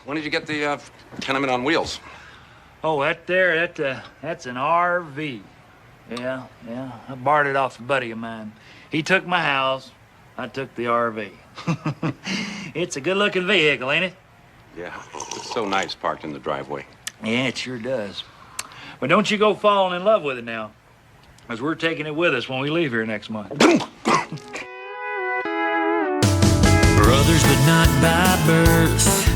When did you get the tenement on wheels? Oh, that's an RV. Yeah. I borrowed it off a buddy of mine. He took my house. I took the RV. It's a good-looking vehicle, ain't it? Yeah, it's so nice parked in the driveway. Yeah, it sure does. But don't you go falling in love with it now, because we're taking it with us when we leave here next month. Brothers, but not by birth.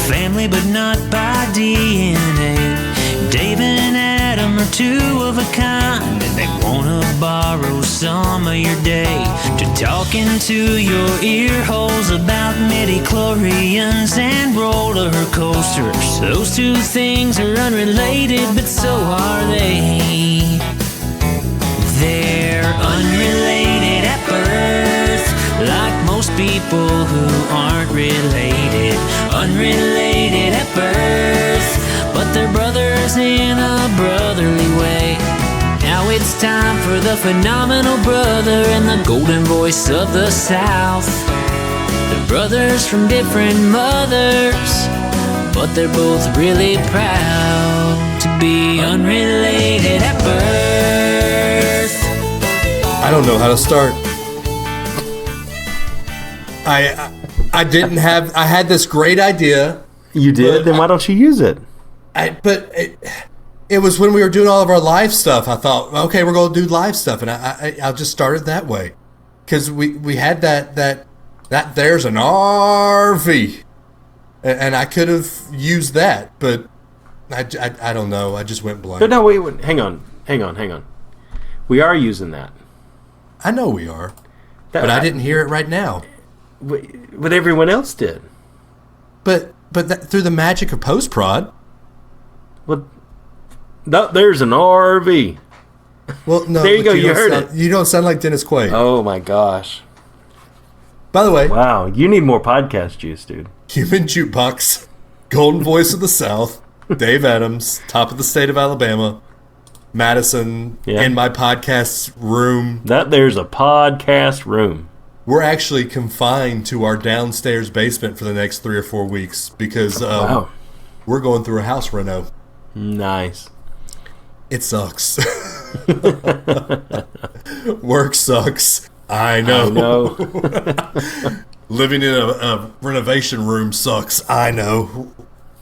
Family, but not by DNA. David and Adam are two of a kind, and they wanna borrow some of your day to talk into your ear holes about midi-chlorians and roller coasters. Those two things are unrelated, but so are they. They're unrelated at birth, like most people who aren't related. Unrelated at birth, but they're brothers in a brotherly way. Now it's time for the phenomenal brother and the golden voice of the South. They're brothers from different mothers, but they're both really proud to be unrelated at birth. I don't know how to start. I had this great idea. You did? Then why don't you use it? It was when we were doing all of our live stuff. I thought, okay, we're going to do live stuff, and I'll just start it that way, because we had that there's an RV, and I could have used that, but I don't know. I just went blank. No, wait, hang on. We are using that. I know we are, but I didn't hear it right now. But everyone else did. But through the magic of post-prod. Well, there's an RV. Well, no. There you go. You heard it. You don't sound like Dennis Quaid. Oh, my gosh. By the way. Wow. You need more podcast juice, dude. Human Jukebox. Golden Voice of the South. Dave Adams. Top of the state of Alabama. Madison. Yeah. In my podcast room. There's a podcast room. We're actually confined to our downstairs basement for the next 3 or 4 weeks because wow. We're going through a house reno. Nice. It sucks. Work sucks. I know. Living in a renovation room sucks. I know.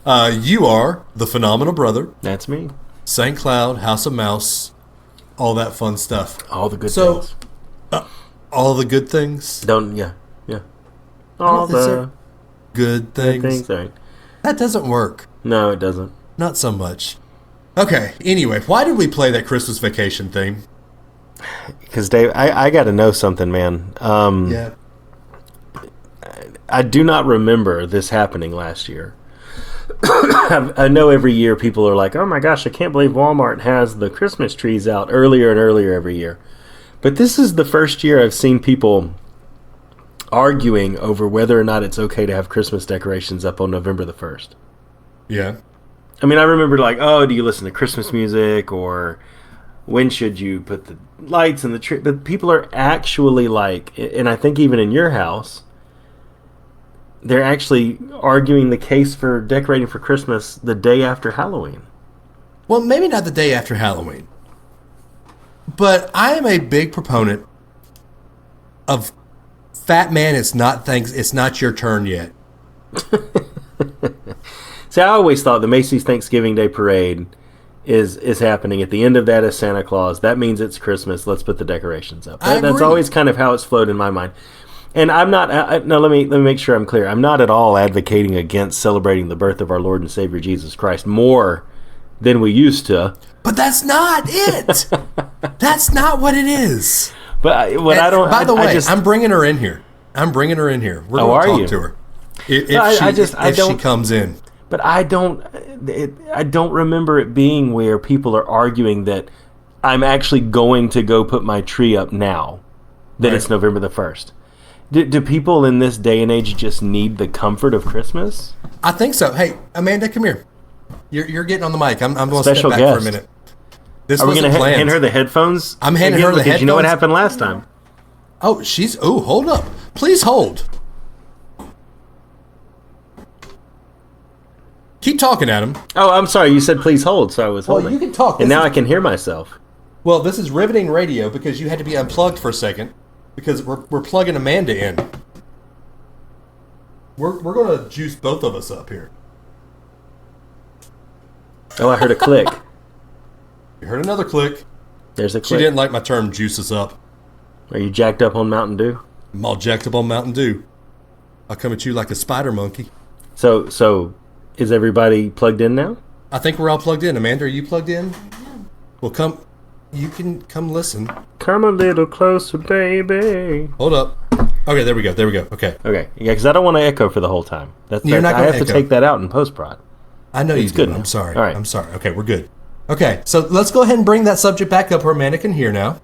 You are the Phenomenal Brother. That's me. St. Cloud, House of Mouse, all that fun stuff. All the good things. All the good things? Yeah. All the good things. Right. That doesn't work. No, it doesn't. Not so much. Okay, anyway, why did we play that Christmas Vacation theme? Because, Dave, I got to know something, man. Yeah. I do not remember this happening last year. I know every year people are like, oh my gosh, I can't believe Walmart has the Christmas trees out earlier and earlier every year. But this is the first year I've seen people arguing over whether or not it's okay to have Christmas decorations up on November the 1st. Yeah. I mean, I remember like, oh, do you listen to Christmas music, or when should you put the lights in the tree? But people are actually like, and I think even in your house, they're actually arguing the case for decorating for Christmas the day after Halloween. Well, maybe not the day after Halloween. But I am a big proponent of Fat Man, it's not your turn yet. See, I always thought the Macy's Thanksgiving Day Parade is happening. At the end of that is Santa Claus. That means it's Christmas. Let's put the decorations up. That's always kind of how it's flowed in my mind. And I'm not. No, let me make sure I'm clear. I'm not at all advocating against celebrating the birth of our Lord and Savior Jesus Christ more than we used to. But that's not it. That's not what it is. But I don't. By the way, I'm bringing her in here. We're going to talk to her if she comes in. But I don't remember it being where people are arguing that I'm actually going to go put my tree up now, that right. It's November the 1st. Do people in this day and age just need the comfort of Christmas? I think so. Hey, Amanda, come here. You're getting on the mic. I'm going to step back for a minute. Are we going to hand her the headphones? I'm handing her the headphones. You know what happened last time? Oh, hold up. Please hold. talking, Adam. Oh, I'm sorry. You said please hold, so I was holding. Well, you can talk. And This now is- I can hear myself. Well, this is riveting radio because you had to be unplugged for a second because we're plugging Amanda in. We're going to juice both of us up here. Oh, I heard a click. You heard another click. There's a She click. didn't like my term juices up. Are you jacked up on Mountain Dew? I'm all jacked up on Mountain Dew. I'll come at you like a spider monkey. So is everybody plugged in now? I think we're all plugged in. Amanda, are you plugged in? Well, come. You can come listen. Come a little closer, baby. Hold up. Okay, there we go. There we go. Okay. Okay, yeah, because I don't want to echo for the whole time. You're not I gonna have to echo. take that out in post prod. I know you It's do. good I'm now. sorry. All right. I'm sorry. Okay, we're good. Okay, so let's go ahead and bring that subject back up where Amanda can hear now.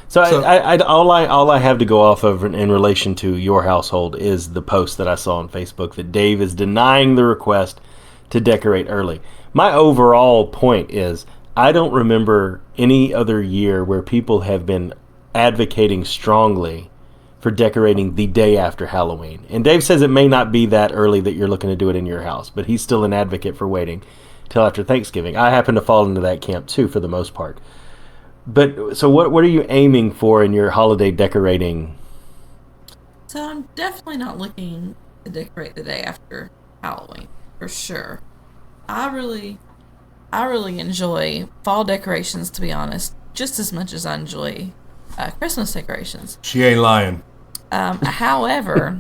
So, So- all I have to go off of in relation to your household is the post that I saw on Facebook that Dave is denying the request to decorate early. My overall point is I don't remember any other year where people have been advocating strongly for decorating the day after Halloween. And Dave says it may not be that early that you're looking to do it in your house, but he's still an advocate for waiting till after Thanksgiving. I happen to fall into that camp too for the most part. But so what are you aiming for in your holiday decorating? So I'm definitely not looking to decorate the day after Halloween, for sure. I really enjoy fall decorations, to be honest, just as much as I enjoy Christmas decorations. She ain't lying. However,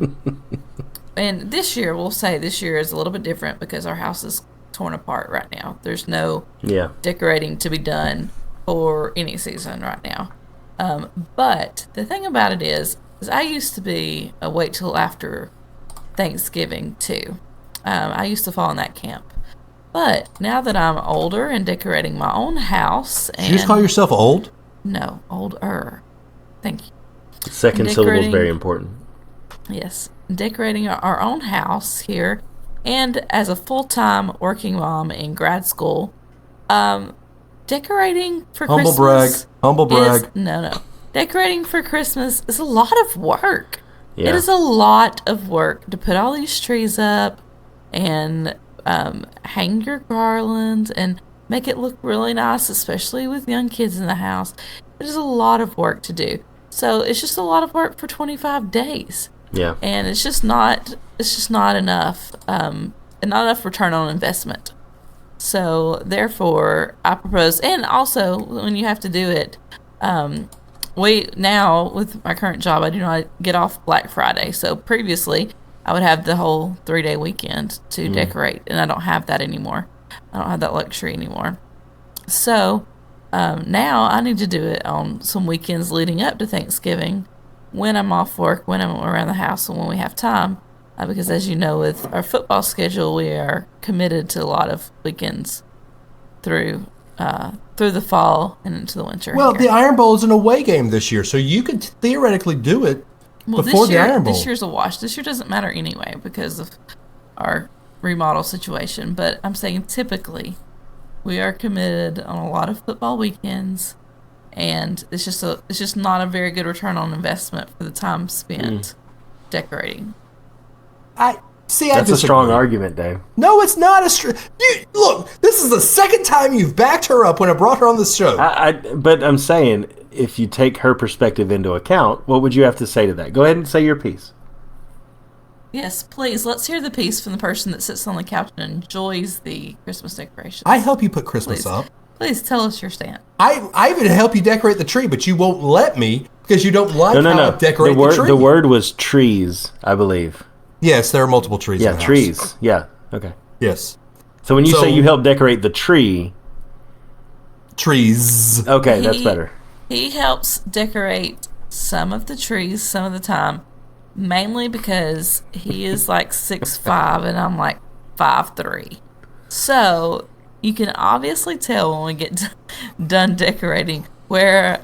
and this year, we'll say this year is a little bit different because our house is torn apart right now. There's no Yeah. decorating to be done for any season right now. But the thing about it is I used to be a wait till after Thanksgiving too. I used to fall in that camp. But now that I'm older and decorating my own house, and Did you just call yourself old? no, older. Thank you. Second syllable is Decorating- very important. Yes, decorating our own house here, and as a full-time working mom in grad school, decorating for Humble brag. Christmas. Humble brag. No. Decorating for Christmas is a lot of work. Yeah. It is a lot of work to put all these trees up and hang your garlands and make it look really nice, especially with young kids in the house. It is a lot of work to do. So it's just a lot of work for 25 days. Yeah. And it's just not enough, and not enough return on investment. So therefore, I propose, and also when you have to do it, we now with my current job, I do not get off Black Friday. So previously, I would have the whole 3-day weekend to decorate, and I don't have that anymore. I don't have that luxury anymore. So now I need to do it on some weekends leading up to Thanksgiving, when I'm off work, when I'm around the house, and when we have time. Because as you know, with our football schedule, we are committed to a lot of weekends through the fall and into the winter. Well, here. the Iron Bowl is an away game this year, so you could theoretically do it before the Iron Bowl. This year's a wash. This year doesn't matter anyway because of our remodel situation. But I'm saying typically, we are committed on a lot of football weekends, and it's just not a very good return on investment for the time spent decorating. I That's a strong argument, Dave. No, it's not a strong. Look, this is the second time you've backed her up when I brought her on the show. But I'm saying, if you take her perspective into account, what would you have to say to that? Go ahead and say your piece. Yes, please. Let's hear the piece from the person that sits on the couch and enjoys the Christmas decorations. I help you put Christmas Please. up. Please tell us your stand. I even help you decorate the tree, but you won't let me because you don't like how No. I decorate the tree. The word was trees, I believe. Yes, there are multiple trees in Yeah, the house. trees. Yeah, okay. Yes. So when you So- say you help decorate the tree, Trees. okay, that's better. He helps decorate some of the trees some of the time, mainly because he is like 6'5" and I'm like 5'3". So you can obviously tell when we get done decorating where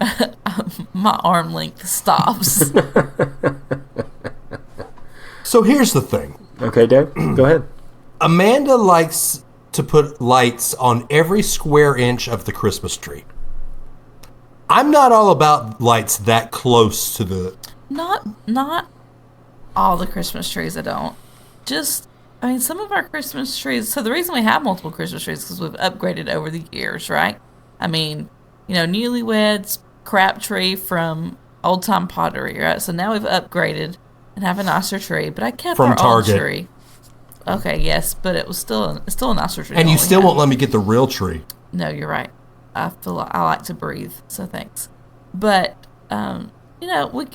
my arm length stops. So here's the thing. Okay, Dave, go ahead. Amanda likes to put lights on every square inch of the Christmas tree. I'm not all about lights that close to the... Not all the Christmas trees, I don't. Just I mean, some of our Christmas trees. So the reason we have multiple Christmas trees is because we've upgraded over the years, right? I mean, newlyweds, Crabtree from Old Time Pottery, right? So now we've upgraded and have a nicer tree. But I kept From our Target. old tree. Okay, yes, but it's still a nicer tree. And than you what we still have. won't let me get the real tree. No, you're right. I feel like I like to breathe, so thanks. But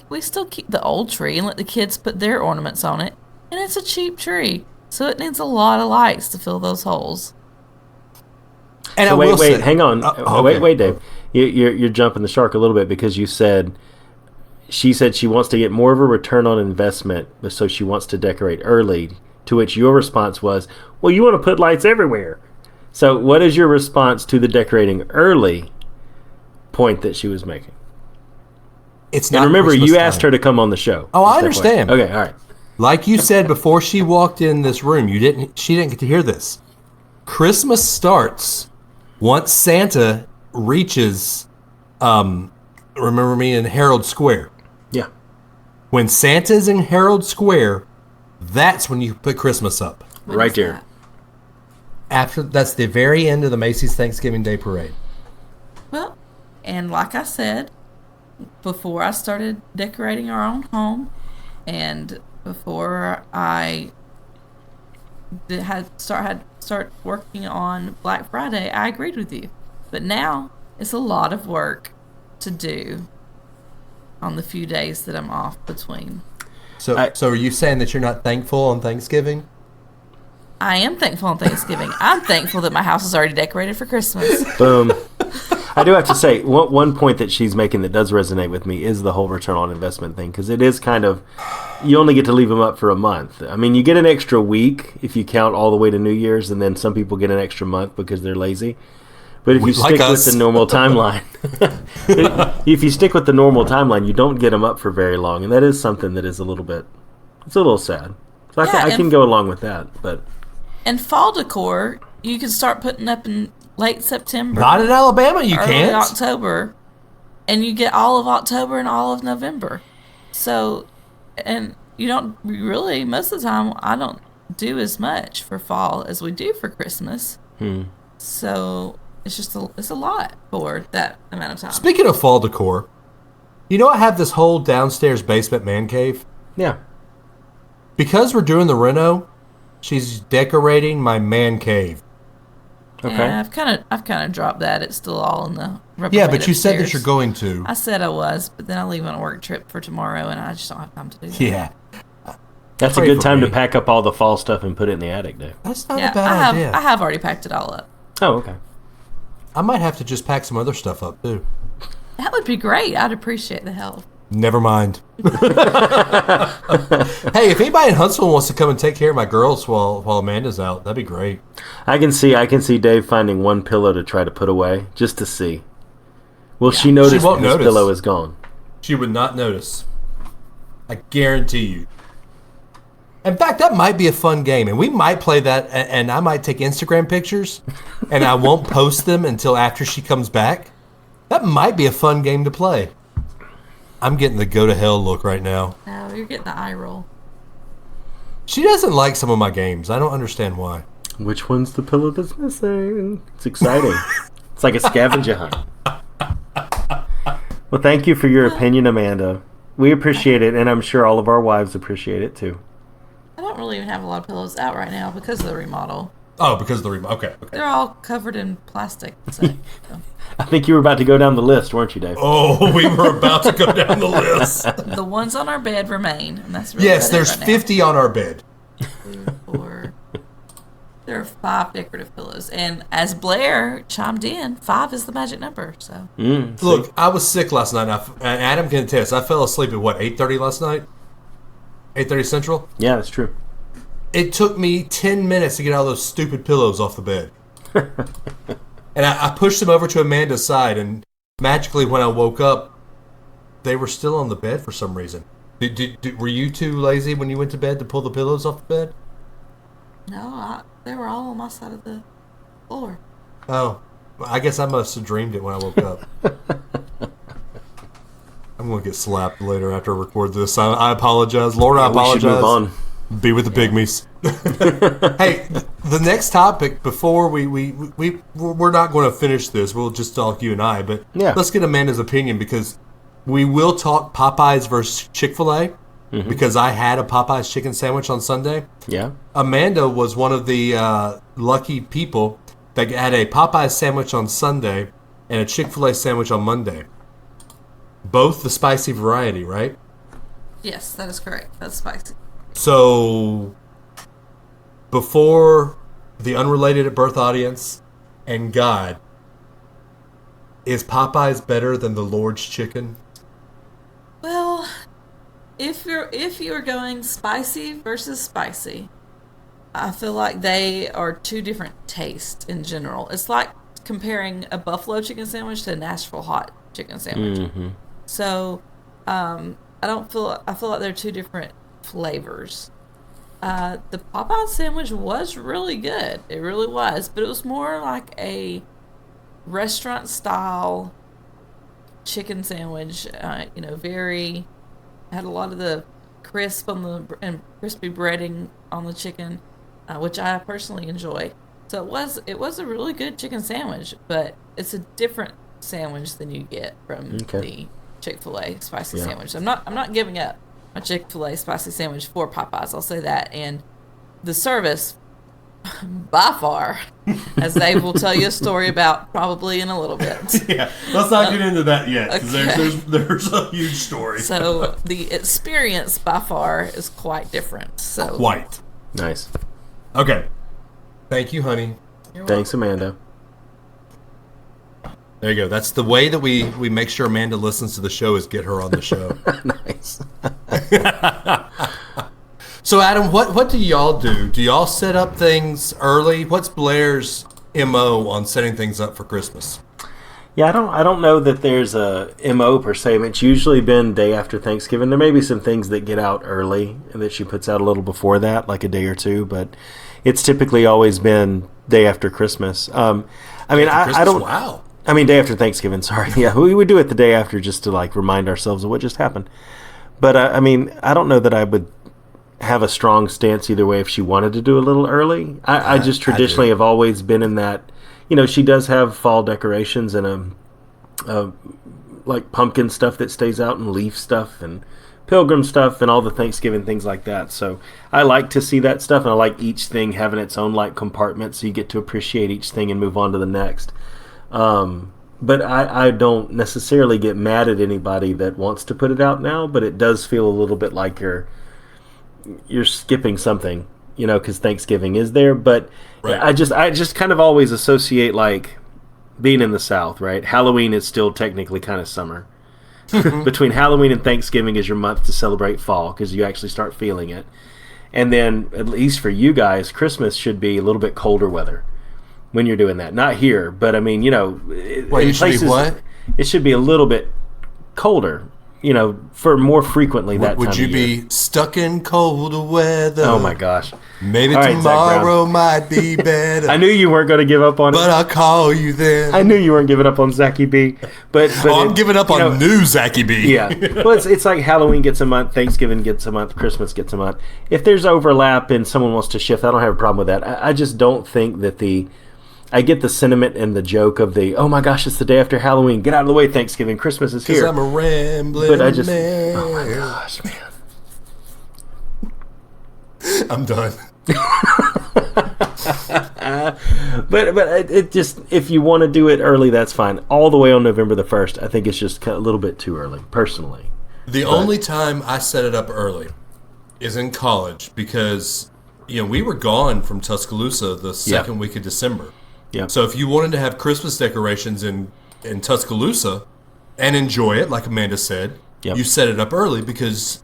we still keep the old tree and let the kids put their ornaments on it, and it's a cheap tree, so it needs a lot of lights to fill those holes. And So I will wait, say, hang on. okay. Wait, Dave. You're jumping the shark a little bit because she said she wants to get more of a return on investment, so she wants to decorate early. To which your response was, "Well, you want to put lights everywhere." So, what is your response to the decorating early point that she was making? It's not. And remember, Christmas you time. asked her to come on the show. Oh, I Just FYI. understand. Okay, all right. Like you said before she walked in this room, she didn't get to hear this. Christmas starts once Santa reaches remember me in Herald Square. Yeah. When Santa's in Herald Square, that's when you put Christmas up. When Right is there. that? That's the very end of the Macy's Thanksgiving Day Parade. Well, and like I said, before I started decorating our own home, and before I had start working on Black Friday, I agreed with you. But now it's a lot of work to do on the few days that I'm off between. So are you saying that you're not thankful on Thanksgiving? I am thankful on Thanksgiving. I'm thankful that my house is already decorated for Christmas. Boom. I do have to say, one point that she's making that does resonate with me is the whole return on investment thing, because it is kind of, you only get to leave them up for a month. I mean, you get an extra week if you count all the way to New Year's, and then some people get an extra month because they're lazy. But if you Like stick us. with the normal timeline, if you stick with the normal timeline, you don't get them up for very long, and that is something that is a little sad. So I can go along with that, but And fall decor, you can start putting up in late September. Not in Alabama, you early can't. October, and you get all of October and all of November. So, and you don't really, most of the time, I don't do as much for fall as we do for Christmas. So it's just it's a lot for that amount of time. Speaking of fall decor, I have this whole downstairs basement man cave. yeah. Because we're doing the reno, she's decorating my man cave. Okay. Yeah, I've kind of dropped that. It's still all in the Rubbermaid Yeah, but you said that upstairs. you're going to. I said I was, but then I leave on a work trip for tomorrow, and I just don't have time to do that. Yeah. That's a Pray good for time me. to pack up all the fall stuff and put it in the attic, Dave. That's not Yeah, a bad idea. I have already packed it all up. Oh, okay. I might have to just pack some other stuff up, too. That would be great. I'd appreciate the help. Never mind. Hey, if anybody in Huntsville wants to come and take care of my girls while Amanda's out, that'd be great. I can see Dave finding one pillow to try to put away just to see. Will she notice She won't that this notice. pillow is gone? She would not notice. I guarantee you. In fact, that might be a fun game, and we might play that, and I might take Instagram pictures, and I won't post them until after she comes back. That might be a fun game to play. I'm getting the go to hell look right now. No, you're getting the eye roll. She doesn't like some of my games. I don't understand why. Which one's the pillow that's missing? It's exciting. It's like a scavenger hunt. Well, thank you for your opinion, Amanda. We appreciate it, and I'm sure all of our wives appreciate it too. I don't really even have a lot of pillows out right now because of the remodel. Oh, because of the remote. Okay. They're all covered in plastic. So. I think you were about to go down the list, weren't you, Dave? Oh, we were about to go down the list. The ones on our bed remain, and that's really Yes, about it there's right now. 50 on our bed. 2, 4. There are 5 decorative pillows, and as Blair chimed in, 5 is the magic number. So Look, I was sick last night. And Adam can attest. I fell asleep at what, 8:30 last night? 8:30 Central. Yeah, that's true. It took me 10 minutes to get all those stupid pillows off the bed. And I pushed them over to Amanda's side, and magically, when I woke up, they were still on the bed for some reason. Were you too lazy when you went to bed to pull the pillows off the bed? no, they were all on my side of the floor. Oh, I guess I must have dreamed it when I woke up. I'm going to get slapped later after I record this. I apologize. Laura, I We apologize. should move on. Be with the pygmies. Hey, the next topic before we're not going to finish this. We'll just talk you and I, but let's get Amanda's opinion because we will talk Popeyes versus Chick-fil-A because I had a Popeyes chicken sandwich on Sunday. Yeah. Amanda was one of the lucky people that had a Popeyes sandwich on Sunday and a Chick-fil-A sandwich on Monday. Both the spicy variety, right? Yes, that is correct. That's spicy. So, before the Unrelated at Birth audience and God, is Popeyes better than the Lord's chicken? Well, if you're going spicy versus spicy, I feel like they are two different tastes in general. It's like comparing a buffalo chicken sandwich to a Nashville hot chicken sandwich. Mm-hmm. So, I feel like they're two different flavors. The Popeye sandwich was really good. It really was, but it was more like a restaurant style chicken sandwich. Very had a lot of the crisp and crispy breading on the chicken, which I personally enjoy. So it was a really good chicken sandwich, but it's a different sandwich than you get from the Chick-fil-A spicy sandwich. I'm not giving up a Chick-fil-A spicy sandwich for Popeyes, I'll say that. And the service, by far, as they will tell you a story about probably in a little bit. Yeah, let's not get into that yet, because there's a huge story. So the experience, by far, is quite different. So Quite. Nice. Okay. Thank you, honey. Thanks, Amanda. There you go. That's the way that we make sure Amanda listens to the show is get her on the show. Nice. So, Adam, what do y'all do? Do y'all set up things early? What's Blair's MO on setting things up for Christmas? Yeah, I don't know that there's a MO per se. It's usually been day after Thanksgiving. There may be some things that get out early and that she puts out a little before that, like a day or two, but it's typically always been day after Christmas. I don't. Wow. I mean, day after Thanksgiving, sorry. Yeah, we would do it the day after just to, remind ourselves of what just happened. But, I don't know that I would have a strong stance either way if she wanted to do a little early. I just traditionally have always been in that, she does have fall decorations and pumpkin stuff that stays out and leaf stuff and pilgrim stuff and all the Thanksgiving things like that. So I like to see that stuff, and I like each thing having its own, compartment so you get to appreciate each thing and move on to the next. But I don't necessarily get mad at anybody that wants to put it out now, but it does feel a little bit like you're skipping something, because Thanksgiving is there. But right. I just kind of always associate being in the South, right? Halloween is still technically kind of summer. Between Halloween and Thanksgiving is your month to celebrate fall because you actually start feeling it. And then, at least for you guys, Christmas should be a little bit colder weather when you're doing that. Not here, but in places, what? It should be a little bit colder, for more frequently that time of year. Would you be stuck in colder weather? Oh my gosh. Maybe All right, tomorrow might be better. I knew you weren't going to give up on it. But I'll call you then. I knew you weren't giving up on Zachy B. But I'm giving up on new Zachy B. Yeah. Well, it's like Halloween gets a month, Thanksgiving gets a month, Christmas gets a month. If there's overlap and someone wants to shift, I don't have a problem with that. I just don't think that I get the sentiment and the joke of oh my gosh, it's the day after Halloween. Get out of the way, Thanksgiving. Christmas is here. Because I'm a rambling But I just, man. oh my gosh, man. I'm done. But it just, if you want to do it early, that's fine. All the way on November the 1st, I think it's just a little bit too early, personally. The only time I set it up early is in college because, we were gone from Tuscaloosa the second week of December. Yeah. So if you wanted to have Christmas decorations in Tuscaloosa and enjoy it, like Amanda said, you set it up early because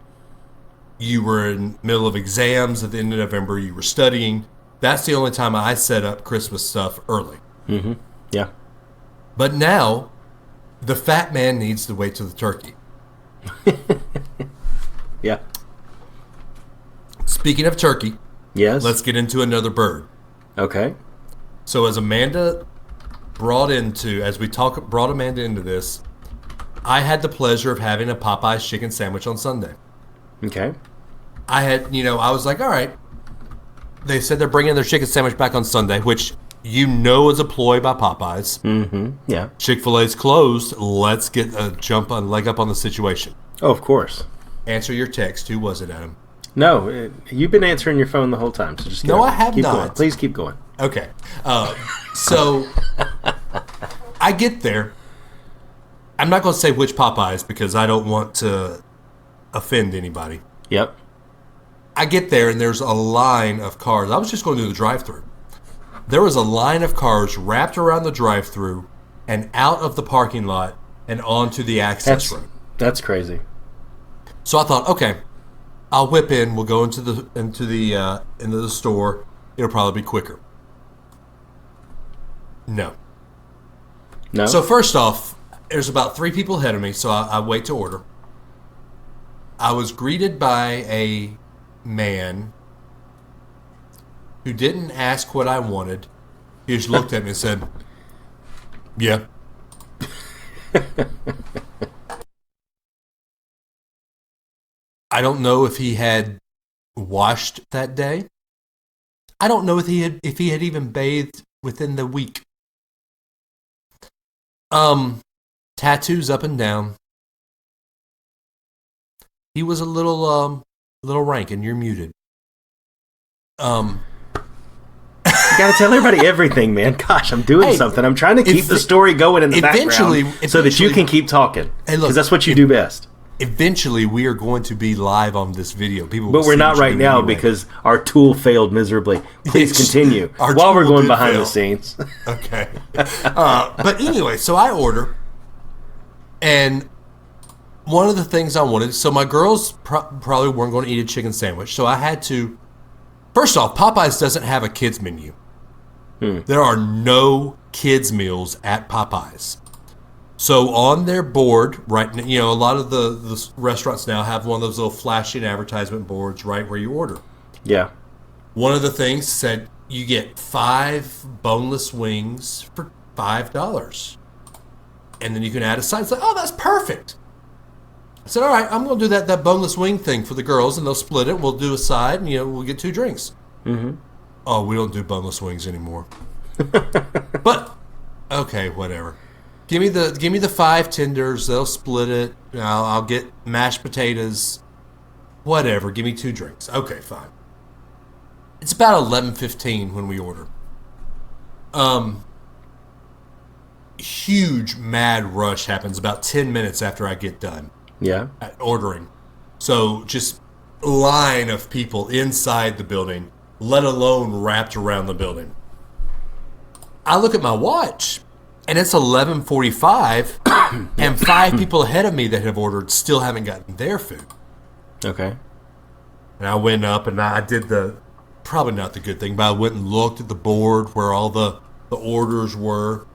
you were in the middle of exams at the end of November, you were studying. That's the only time I set up Christmas stuff early. Mm-hmm. Yeah. But now, the fat man needs to wait till the turkey. Yeah. Speaking of turkey, yes, let's get into another bird. Okay. So as Amanda brought Amanda into this, I had the pleasure of having a Popeye's chicken sandwich on Sunday. Okay. I was like, all right. They said they're bringing their chicken sandwich back on Sunday, which is a ploy by Popeyes. Mm-hmm. Yeah. Chick-fil-A's closed. Let's get a leg up on the situation. Oh, of course. Answer your text. Who was it, Adam? No, you've been answering your phone the whole time. So just I have keep not. Going. Please keep going. Okay. So I get there. I'm not going to say which Popeyes because I don't want to offend anybody. Yep. I get there and there's a line of cars. I was just going to do the drive-thru. There was a line of cars wrapped around the drive-thru and out of the parking lot and onto the access road. That's crazy. So I thought, okay, I'll whip in. We'll go into the store. It'll probably be quicker. No. So first off, there's about 3 people ahead of me, so I wait to order. I was greeted by a man who didn't ask what I wanted. He just looked at me and said, yeah. I don't know if he had washed that day. I don't know if he had even bathed within the week. Tattoos up and down. He was a little rank, and you're muted. You gotta tell everybody everything, man. Gosh, I'm doing something. I'm trying to keep the story going in the background so that you can keep talking. Because that's what you do best. Eventually, we are going to be live on this video. But we're not right now because our tool failed miserably. Please continue while we're going behind the scenes. Okay. But anyway, so I order, and one of the things I wanted, so my girls probably weren't going to eat a chicken sandwich, so I had to. First off, Popeyes doesn't have a kids menu. There are no kids meals at Popeyes. So on their board, right, a lot of the restaurants now have one of those little flashing advertisement boards right where you order. Yeah. One of the things said you get 5 boneless wings for $5. And then you can add a side. It's like, oh, that's perfect. I said, all right, I'm going to do that boneless wing thing for the girls, and they'll split it. We'll do a side, and we'll get 2 drinks. Mm-hmm. Oh, we don't do boneless wings anymore. But okay, whatever. Give me the 5 tenders. They'll split it. I'll get mashed potatoes. Whatever. Give me 2 drinks. Okay, fine. It's about 11:15 when we order. Huge mad rush happens about 10 minutes after I get done. Yeah. At ordering. So just a line of people inside the building, let alone wrapped around the building. I look at my watch. And it's 11:45, and 5 people ahead of me that have ordered still haven't gotten their food. Okay. And I went up and I did probably not the good thing, but I went and looked at the board where all the orders were.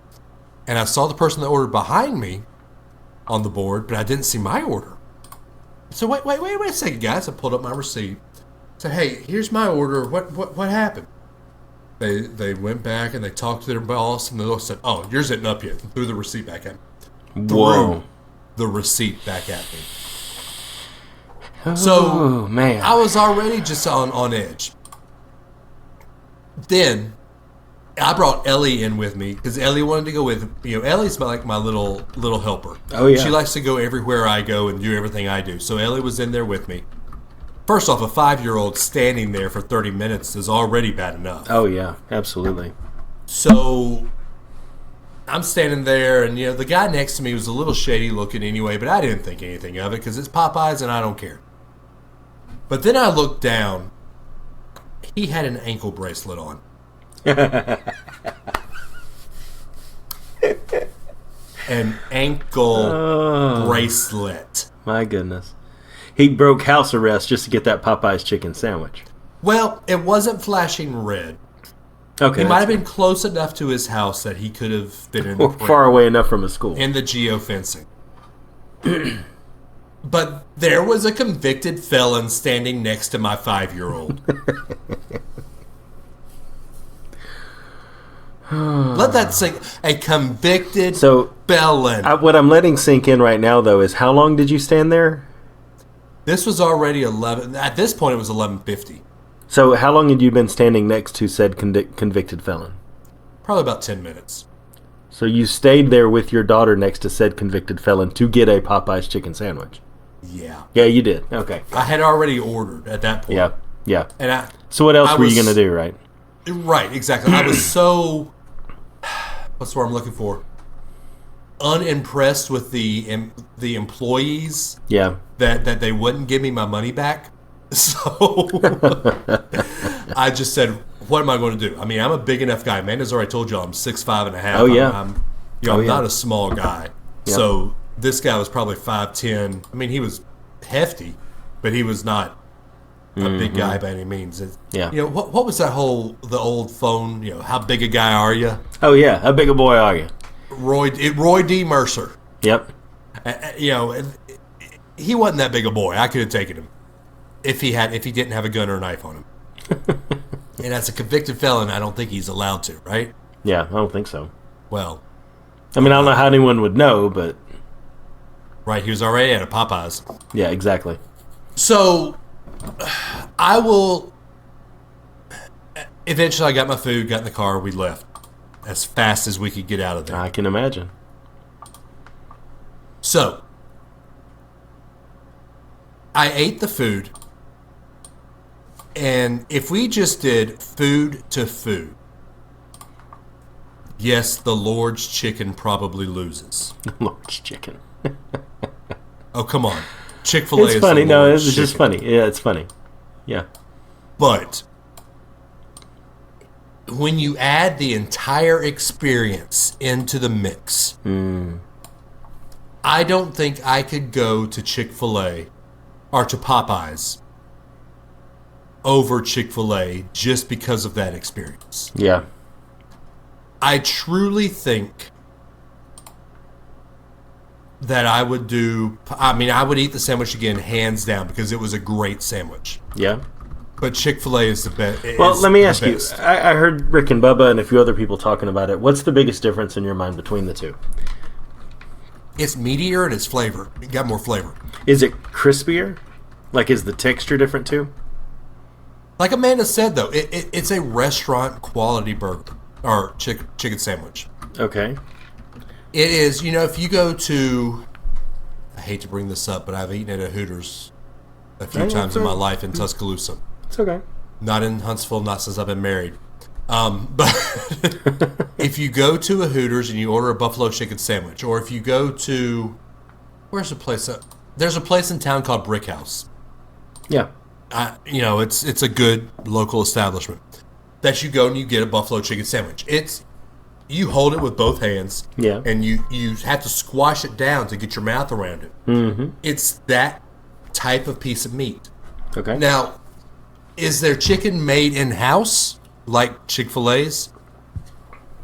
And I saw the person that ordered behind me on the board, but I didn't see my order. So wait a second, guys. I pulled up my receipt. I said, hey, here's my order. What happened? They went back and they talked to their boss, and they said, oh, yours isn't up yet. And threw the receipt back at me. Whoa. Threw the receipt back at me. Oh, man. I was already just on edge. Then I brought Ellie in with me because Ellie wanted to go with. Ellie's like my little helper. Oh, yeah. She likes to go everywhere I go and do everything I do. So Ellie was in there with me. First off, a 5-year-old standing there for 30 minutes is already bad enough. Oh, yeah, absolutely. So I'm standing there, and the guy next to me was a little shady looking anyway, but I didn't think anything of it because it's Popeyes and I don't care. But then I looked down. He had an ankle bracelet on. An ankle bracelet. My goodness. He broke house arrest just to get that Popeye's chicken sandwich. Well, it wasn't flashing red. Okay. He might have been close enough to his house that he could have been in the far away enough from his school. In the geofencing. But there was a convicted felon standing next to my 5-year-old. Let that sink. A convicted felon. What I'm letting sink in right now, though, is how long did you stand there? This was already 11. At this point, it was 11:50. So how long had you been standing next to said convicted felon? Probably about 10 minutes. So you stayed there with your daughter next to said convicted felon to get a Popeye's chicken sandwich? Yeah. Yeah, you did. Okay. I had already ordered at that point. Yeah. And so what else were you going to do, right? Right, exactly. I was so... What's the word I'm looking for? Unimpressed with the employees. Yeah. That they wouldn't give me my money back. So I just said, what am I going to do? I mean, I'm a big enough guy. Amanda's already told you I'm 6'5.5". Oh, yeah. I'm not a small guy. Yep. So this guy was probably 5'10". I mean, he was hefty, but he was not a big guy by any means. Yeah. What was the old phone, how big a guy are you? Oh, yeah. How big a boy are you? Roy D. Mercer. Yep. He wasn't that big a boy. I could have taken him if he didn't have a gun or a knife on him. And as a convicted felon, I don't think he's allowed to, right? Yeah, I don't think so. Well, I mean, I don't know how anyone would know, but right, he was already at a Popeyes. yeah, exactly. So I will. Eventually, I got my food, got in the car, we left as fast as we could get out of there. I can imagine. So I ate the food, and if we just did food to food, yes, the Lord's chicken probably loses. Lord's chicken. Oh, come on. Chick-fil-A is It's funny. the No, Lord's it's just chicken. funny. Yeah, it's funny. Yeah. But when you add the entire experience into the mix, I don't think I could go to Chick-fil-A or to Popeyes over Chick-fil-A just because of that experience. Yeah. I truly think that I would eat the sandwich again, hands down, because it was a great sandwich. Yeah. But Chick-fil-A is the best. Well, let me ask you. I heard Rick and Bubba and a few other people talking about it. What's the biggest difference in your mind between the two? It's meatier and it's flavor. It got more flavor. Is it crispier? Like, is the texture different too? Like Amanda said, though, it's a restaurant quality burger or chicken sandwich. Okay. It is, if you go to, I hate to bring this up, but I've eaten at a Hooters a few times in my life in Tuscaloosa. It's okay. Not in Huntsville, not since I've been married. But if you go to a Hooters and you order a buffalo chicken sandwich, or if you go to, where's the place? There's a place in town called Brick House. Yeah. It's a good local establishment that you go and you get a buffalo chicken sandwich. You hold it with both hands, Yeah. and you have to squash it down to get your mouth around it. Mm-hmm. It's that type of piece of meat. Okay. Now, is their chicken made in-house like Chick-fil-A's?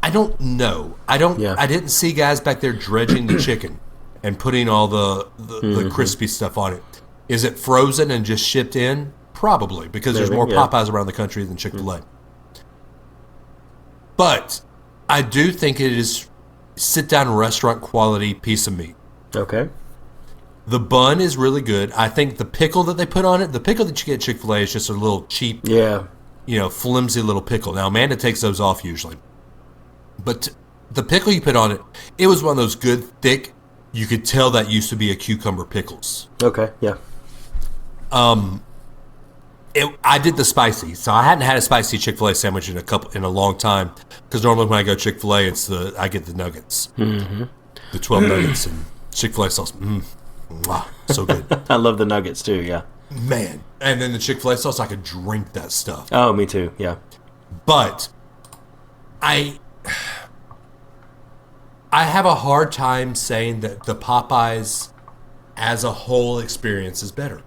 I don't know. I didn't see guys back there dredging the chicken and putting all the crispy stuff on it. Is it frozen and just shipped in? Probably, because there's more Popeyes around the country than Chick-fil-A. But I do think it is sit-down restaurant quality piece of meat. Okay. The bun is really good. I think the pickle that they put on it, the pickle that you get at Chick-fil-A is just a little cheap, Yeah. flimsy little pickle. Now, Amanda takes those off usually. But the pickle you put on it, it was one of those good, thick, you could tell that used to be a cucumber pickles. Okay. Yeah. I did the spicy, so I hadn't had a spicy Chick-fil-A sandwich in a long time. Because normally when I go Chick-fil-A, I get the nuggets, the 12 nuggets and Chick-fil-A sauce. Mwah, so good, I love the nuggets too. Yeah. man. And then the Chick-fil-A sauce, I could drink that stuff. Oh, me too. Yeah. But I have a hard time saying that the Popeyes as a whole experience is better.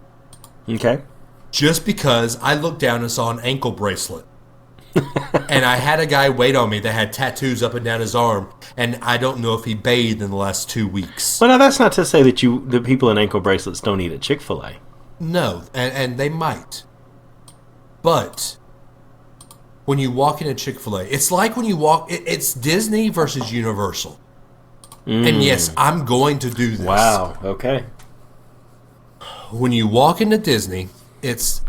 Okay. Just because I looked down and saw an ankle bracelet. And I had a guy wait on me that had tattoos up and down his arm, and I don't know if he bathed in the last 2 weeks. Well, now that's not to say that the people in ankle bracelets don't eat at Chick-fil-A. No, and they might. But when you walk into Chick-fil-A, it's like when you walk, it's Disney versus Universal. And yes, I'm going to do this. Wow. Okay. when you walk into Disney, it's,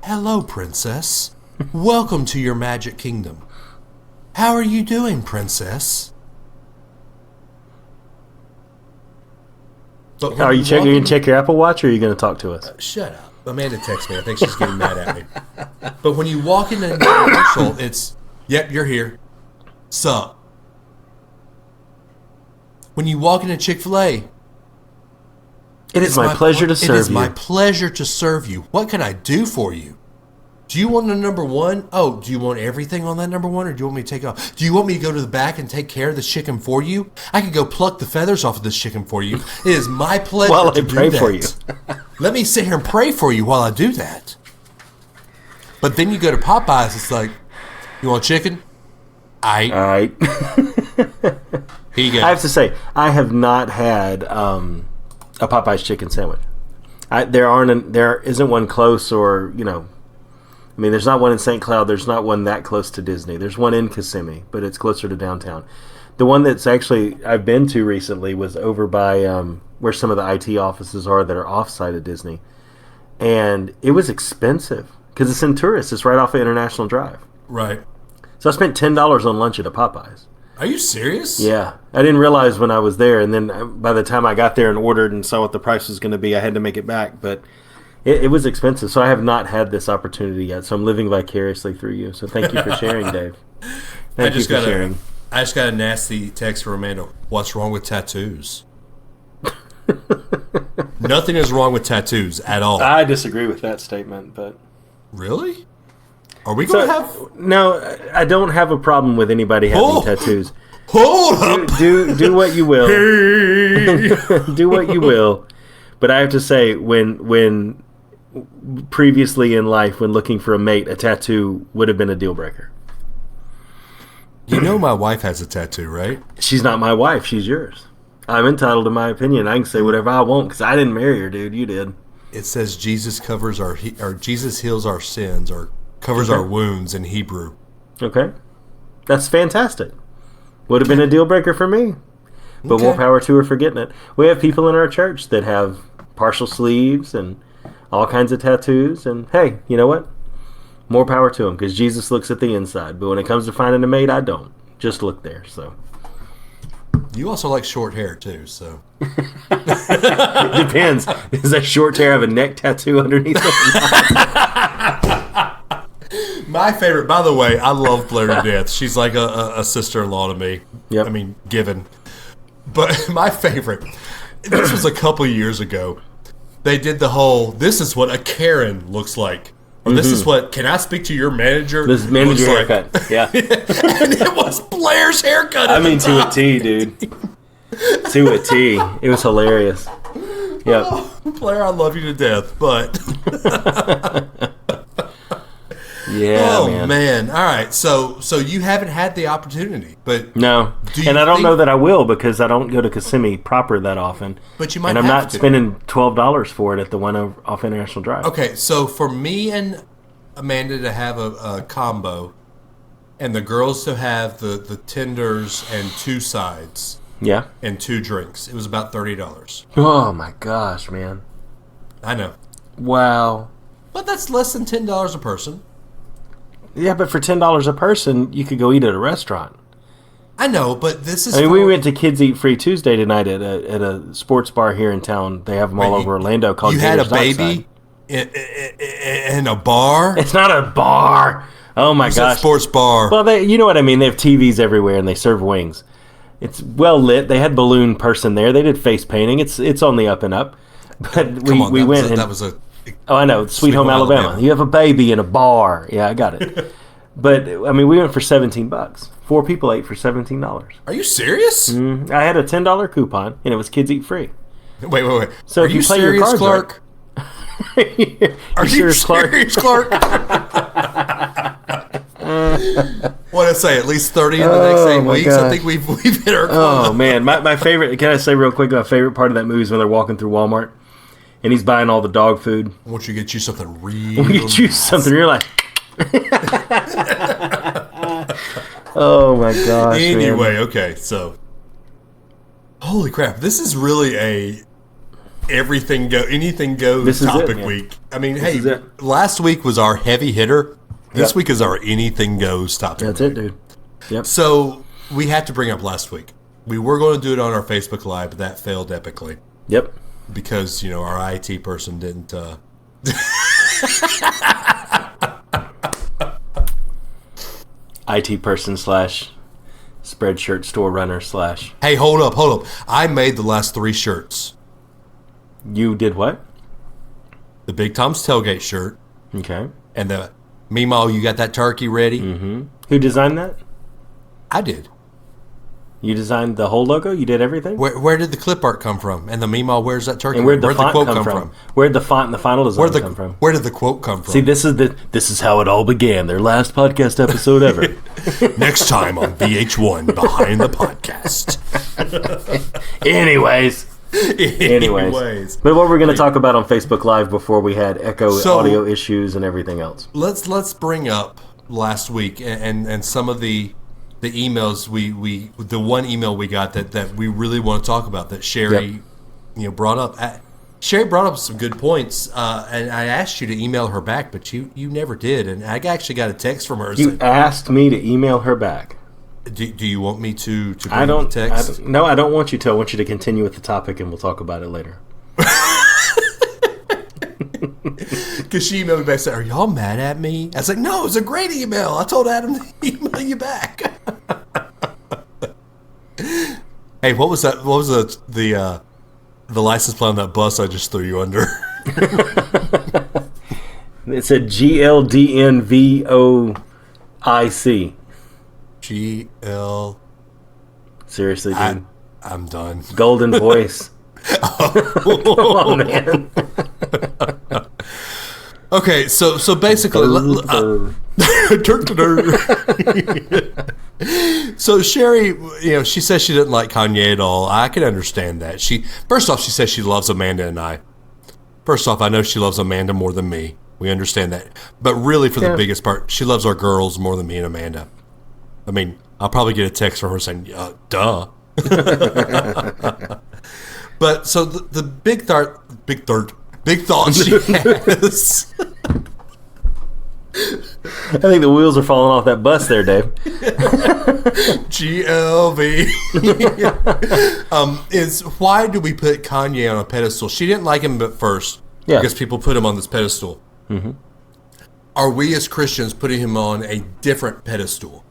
hello, princess. Welcome to your magic kingdom. How are you doing, princess? But when Are you walk going to check your Apple Watch, or are you going to talk to us? Shut up. Amanda texts me. I think she's getting mad at me. But when you walk into Universal, it's, yep, you're here. Sup. When you walk into Chick-fil-A, It is my pleasure to serve you. It is my pleasure to serve you. What can I do for you? Do you want a number one? Oh, do you want everything on that number one, or do you want me to take it off? Do you want me to go to the back and take care of this chicken for you? I could go pluck the feathers off of this chicken for you. It is my pleasure While to I pray do that. for you. Let me sit here and pray for you while I do that. But then you go to Popeyes, it's like, you want chicken? All right. Here you go. I have to say, I have not had a Popeye's chicken sandwich. There isn't one close, or I mean, there's not one in St. Cloud. There's not one that close to Disney. There's one in Kissimmee, but it's closer to downtown. The one that's actually I've been to recently was over by where some of the IT offices are that are off-site of Disney. And it was expensive because it's in tourists. It's right off of International Drive. Right. So I spent $10 on lunch at a Popeyes. Are you serious? Yeah. I didn't realize when I was there. And then by the time I got there and ordered and saw what the price was going to be, I had to make it back. But it was expensive. So I have not had this opportunity yet. So I'm living vicariously through you. So thank you for sharing, Dave. Thank you for sharing. I just got a nasty text from Amanda. What's wrong with tattoos? Nothing is wrong with tattoos at all. I disagree with that statement, but... Really? Are we going to have... No, I don't have a problem with anybody having tattoos. Hold up! Do what you will. Do what you will. But I have to say, when previously in life, when looking for a mate, a tattoo would have been a deal breaker. You know my wife has a tattoo, right? She's not my wife. She's yours. I'm entitled to my opinion. I can say whatever I want because I didn't marry her, dude. You did. It says Jesus covers or Jesus heals our sins, or covers our wounds in Hebrew. Okay. That's fantastic. Would have been a deal breaker for me. But more power to her for getting it. We have people in our church that have partial sleeves and all kinds of tattoos. And hey, you know what? More power to them, because Jesus looks at the inside. But when it comes to finding a mate, I don't. Just look there. So you also like short hair too, so it depends. Is that short hair have a neck tattoo underneath it? My favorite, by the way, I love Blair to death. She's like a sister-in-law to me. Yep. I mean, given. But my favorite, this was a couple years ago. They did the whole, this is what a Karen looks like. Or this is what, can I speak to your manager? This is manager haircut. Like. Yeah. And it was Blair's haircut. I mean, to a T, dude. To a T. It was hilarious. Yep. Oh, Blair, I love you to death, but... Yeah, man. All right. So you haven't had the opportunity, but no. And I don't know that I will, because I don't go to Kissimmee proper that often. But you might. And I'm not spending $12 for it at the one off International Drive. Okay, so for me and Amanda to have a combo, and the girls to have the tenders and 2 sides, and 2 drinks, it was about $30. Oh my gosh, man! I know. Wow. But that's less than $10 a person. Yeah, but for $10 a person, you could go eat at a restaurant. I know, but this is... I mean, we went to Kids Eat Free Tuesday tonight at a sports bar here in town. They have them all over Orlando called You had Gators a baby in a bar? It's not a bar. Oh, my gosh. It's a sports bar. Well, you know what I mean. They have TVs everywhere, and they serve wings. It's well lit. They had balloon person there. They did face painting. It's on the up and up. But we went and... That was a... Oh, I know. Sweet Home Alabama. You have a baby in a bar. Yeah, I got it. But, I mean, we went for $17. 4 people ate for $17. Are you serious? I had a $10 coupon, and it was Kids Eat Free. Wait. So if you play your cards Clark? Right, Are you serious, Clark? What did I say? At least 30 in the next 8 weeks? Gosh. I think we've hit our Oh, man. My favorite... Can I say real quick, my favorite part of that movie is when they're walking through Walmart, and he's buying all the dog food. I want you to get you something real. We get you something. You're like... Oh my gosh. Anyway, man. Okay, so holy crap, this is really a anything goes This is topic it, man. week. I mean, This is hey, it. last week was our heavy hitter. This Yep. week is our anything goes topic. That's week. it, dude. Yep. So we had to bring up last week. We were going to do it on our Facebook Live, but that failed epically Yep. because our IT person didn't. IT person / spreadshirt store runner / Hey, hold up! I made the last 3 shirts. You did what? The Big Tom's Tailgate shirt Okay. and the Meemaw, you got that turkey ready? Mm-hmm. Who designed that? I did. You designed the whole logo? You did everything? Where did the clip art come from? And the Meemaw, where's that turkey? And where'd the Where'd font quote come from? from? Where'd the font and the final design come from? Where did the quote come from? See, this is how it all began. Their last podcast episode ever. Next time on VH1 Behind the Podcast. Anyways. But what we're going to talk about on Facebook Live before we had echo audio issues and everything else. Let's bring up last week and some of the emails the one email we got that we really want to talk about that Sherry brought up. Sherry brought up some good points, and I asked you to email her back, but you never did. And I actually got a text from her. You asked me to email her back. Do you want me to bring I don't. the text? No, I don't want you to. I want you to continue with the topic, and we'll talk about it later. Because she emailed me back and said, "Are y'all mad at me?" I was like, "No, it was a great email. I told Adam to email you back." Hey, what was that? What was the license plate on that bus I just threw you under? It said GLDNVOIC. GL. Seriously, dude. I'm done. Golden voice. Come on, man. Okay, so basically, so Sherry, she says she didn't like Kanye at all. I can understand that. First off, she says she loves Amanda and I. First off, I know she loves Amanda more than me. We understand that. But really, for the biggest part, she loves our girls more than me and Amanda. I mean, I'll probably get a text from her saying, duh. But so the big thought she has. I think the wheels are falling off that bus there, Dave. GLV. Is why do we put Kanye on a pedestal? She didn't like him at first because people put him on this pedestal. Mm-hmm. Are we as Christians putting him on a different pedestal?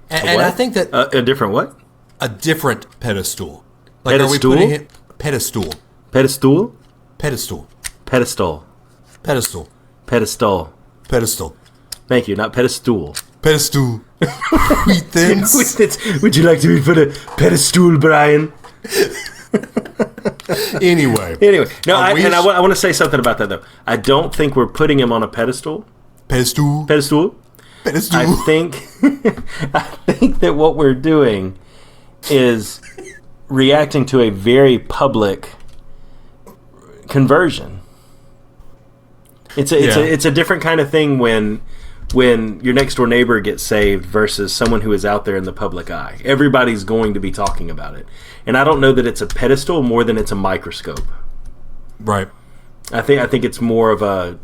And I think that a different what? A different pedestal. Like, pedestal? Are we putting it pedestal? Pedestal? Pedestal. Pedestal. Pedestal. Pedestal. Pedestal. Thank you, not pedestal. Pedestal. Wheat thins. Would you like to be put a pedestal, Brian? Anyway. No, I want to say something about that, though. I don't think we're putting him on a pedestal. Pedestal. Pedestal. Pedestal. I think that what we're doing is reacting to a very public conversion. It's a different kind of thing when your next door neighbor gets saved versus someone who is out there in the public eye. Everybody's going to be talking about it. And I don't know that it's a pedestal more than it's a microscope. Right. I think it's more of a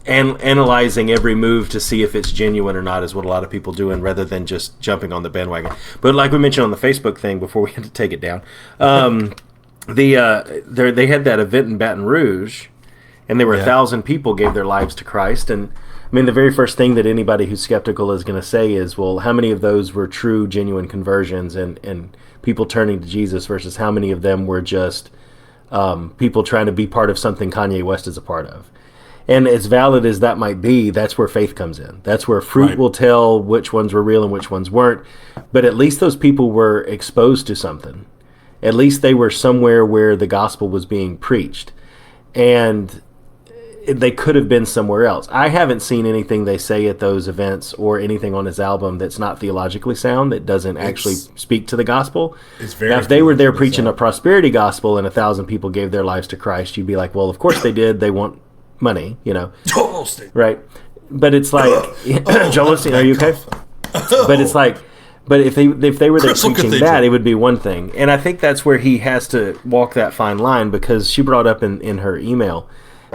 analyzing every move to see if it's genuine or not is what a lot of people doing rather than just jumping on the bandwagon. But like we mentioned on the Facebook thing before we had to take it down, they had that event in Baton Rouge, and there were 1,000 people gave their lives to Christ. And I mean, the very first thing that anybody who's skeptical is going to say is, well, how many of those were true, genuine conversions and people turning to Jesus versus how many of them were just people trying to be part of something Kanye West is a part of? And as valid as that might be, that's where faith comes in. That's where fruit will tell which ones were real and which ones weren't. But at least those people were exposed to something. At least they were somewhere where the gospel was being preached. And they could have been somewhere else. I haven't seen anything they say at those events or anything on his album that's not theologically sound, that doesn't actually speak to the gospel. Now, if they were there preaching a prosperity gospel and 1,000 people gave their lives to Christ, you'd be like, well, of course they did. They want money, Joel Osteen. Right? But it's like, Joel Osteen, are you okay? But But if they were there Crystal preaching Cathedral. that, it would be one thing. And I think that's where he has to walk that fine line, because she brought up in her email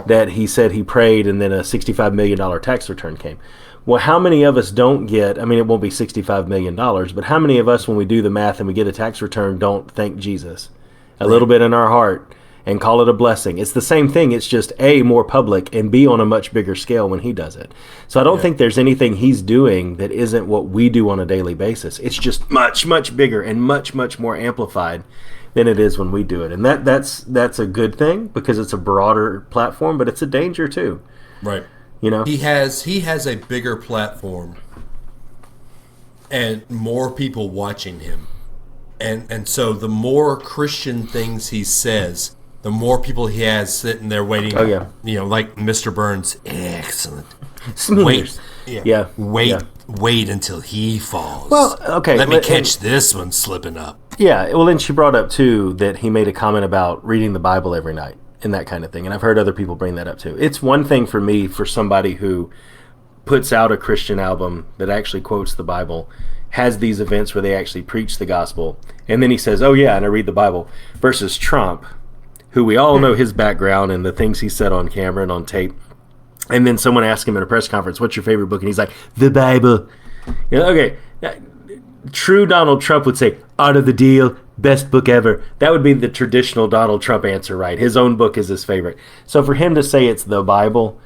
that he said he prayed and then a $65 million tax return came. Well, how many of us don't get, I mean, it won't be $65 million, but how many of us, when we do the math and we get a tax return, don't thank Jesus a little bit in our heart and call it a blessing? It's the same thing. It's just A, more public, and B, on a much bigger scale when he does it. So I don't think there's anything he's doing that isn't what we do on a daily basis. It's just much, much bigger and much, much more amplified than it is when we do it. And that's a good thing because it's a broader platform, but it's a danger too. Right. You know? He has a bigger platform and more people watching him. And so the more Christian things he says, the more people he has sitting there waiting. Oh, yeah. You know, like Mr. Burns. Excellent. Wait. Yeah. Wait until he falls. Well, okay. Let me catch this one slipping up. Yeah. Well, then she brought up too that he made a comment about reading the Bible every night and that kind of thing. And I've heard other people bring that up too. It's one thing for me, for somebody who puts out a Christian album that actually quotes the Bible, has these events where they actually preach the gospel, and then he says, oh yeah, and I read the Bible, versus Trump, who we all know his background and the things he said on camera and on tape. And then someone asked him at a press conference, what's your favorite book? And he's like, the Bible. You know, okay, true Donald Trump would say, Art of the Deal, best book ever. That would be the traditional Donald Trump answer, right? His own book is his favorite. So for him to say it's the Bible,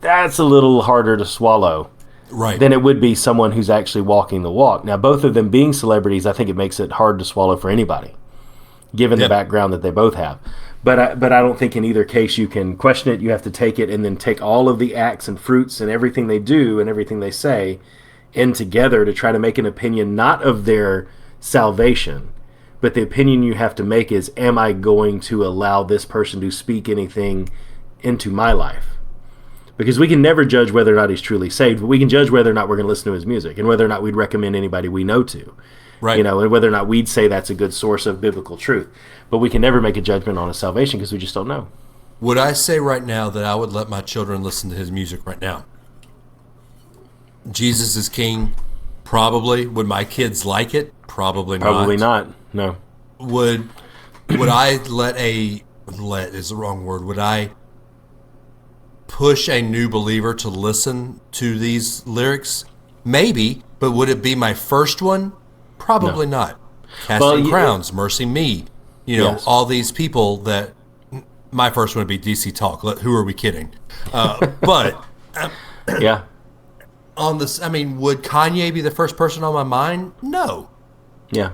that's a little harder to swallow. Right. Than it would be someone who's actually walking the walk. Now, both of them being celebrities, I think it makes it hard to swallow for anybody, given the background that they both have. But I don't think in either case you can question it. You have to take it and then take all of the acts and fruits and everything they do and everything they say in together to try to make an opinion, not of their salvation, but the opinion you have to make is, am I going to allow this person to speak anything into my life? Because we can never judge whether or not he's truly saved, but we can judge whether or not we're going to listen to his music and whether or not we'd recommend anybody we know to. Right. You know, and whether or not we'd say that's a good source of biblical truth. But we can never make a judgment on his salvation because we just don't know. Would I say right now that I would let my children listen to his music right now? Jesus is King? Probably. Would my kids like it? Probably not. Probably not. No. Would I let is the wrong word. Would I push a new believer to listen to these lyrics? Maybe, but would it be my first one? Probably not. Casting Crowns, Mercy Me, you know, all these people that my first one would be DC Talk. Who are we kidding? But yeah. On this, I mean, would Kanye be the first person on my mind? No. Yeah.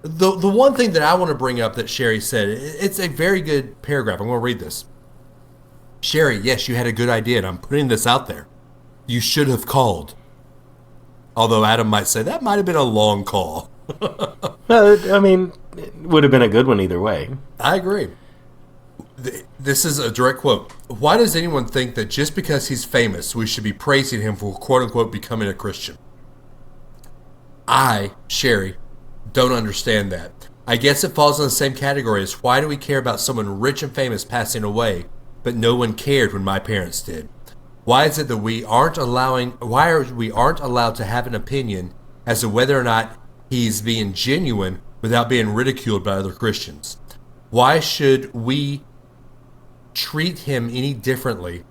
The one thing that I want to bring up that Sherry said, it's a very good paragraph. I'm going to read this. Sherry, yes, you had a good idea, and I'm putting this out there. You should have called. Although Adam might say that might have been a long call. I mean, it would have been a good one either way. I agree. This is a direct quote. Why does anyone think that just because he's famous, we should be praising him for quote-unquote becoming a Christian? I, Sherry, don't understand that. I guess it falls in the same category as why do we care about someone rich and famous passing away, but no one cared when my parents did? Why is it that we aren't allowed to have an opinion as to whether or not he's being genuine without being ridiculed by other Christians? Why should we treat him any differently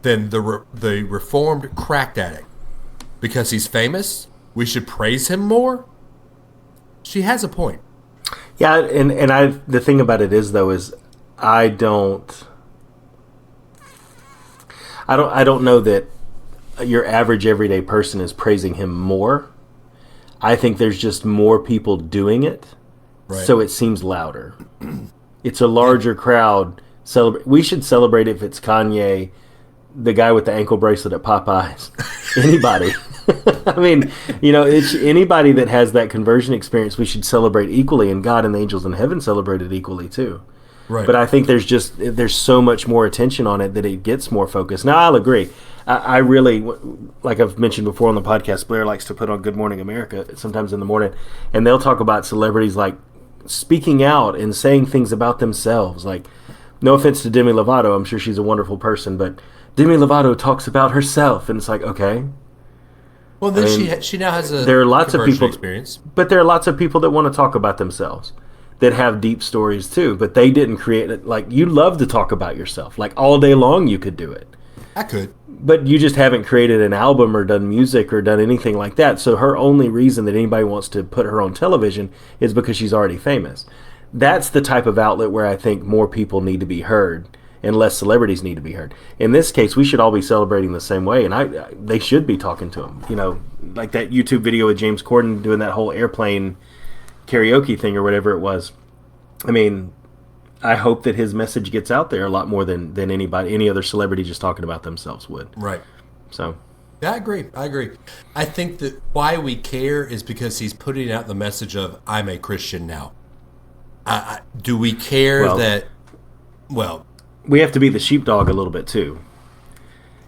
than the reformed crack addict? Because he's famous, we should praise him more? She has a point. Yeah, and the thing about it is though is I don't know that your average everyday person is praising him more. I think there's just more people doing it, so it seems louder. It's a larger crowd. We should celebrate if it's Kanye, the guy with the ankle bracelet at Popeyes. Anybody. I mean, you know, it's anybody that has that conversion experience we should celebrate equally, and God and the angels in heaven celebrate it equally too. Right. But I think there's so much more attention on it that it gets more focused. Now, I'll agree. I really, like I've mentioned before on the podcast, Blair likes to put on Good Morning America sometimes in the morning, and they'll talk about celebrities like speaking out and saying things about themselves. Like, no offense to Demi Lovato, I'm sure she's a wonderful person, but Demi Lovato talks about herself, and it's like, okay. Well, then she now has a there are lots of conversion people experience. but there are lots of people that want to talk about themselves that have deep stories too, but they didn't create it. Like, you love to talk about yourself, like all day long you could do it. I could. But you just haven't created an album or done music or done anything like that. So her only reason that anybody wants to put her on television is because she's already famous. That's the type of outlet where I think more people need to be heard and less celebrities need to be heard. In this case, we should all be celebrating the same way, and they should be talking to them. You know, like that YouTube video with James Corden doing that whole airplane karaoke thing or whatever it was. I mean, I hope that his message gets out there a lot more than any other celebrity just talking about themselves would. Right. So, yeah, I agree. I think that why we care is because he's putting out the message of, I'm a Christian now. Do we care that, we have to be the sheepdog a little bit too.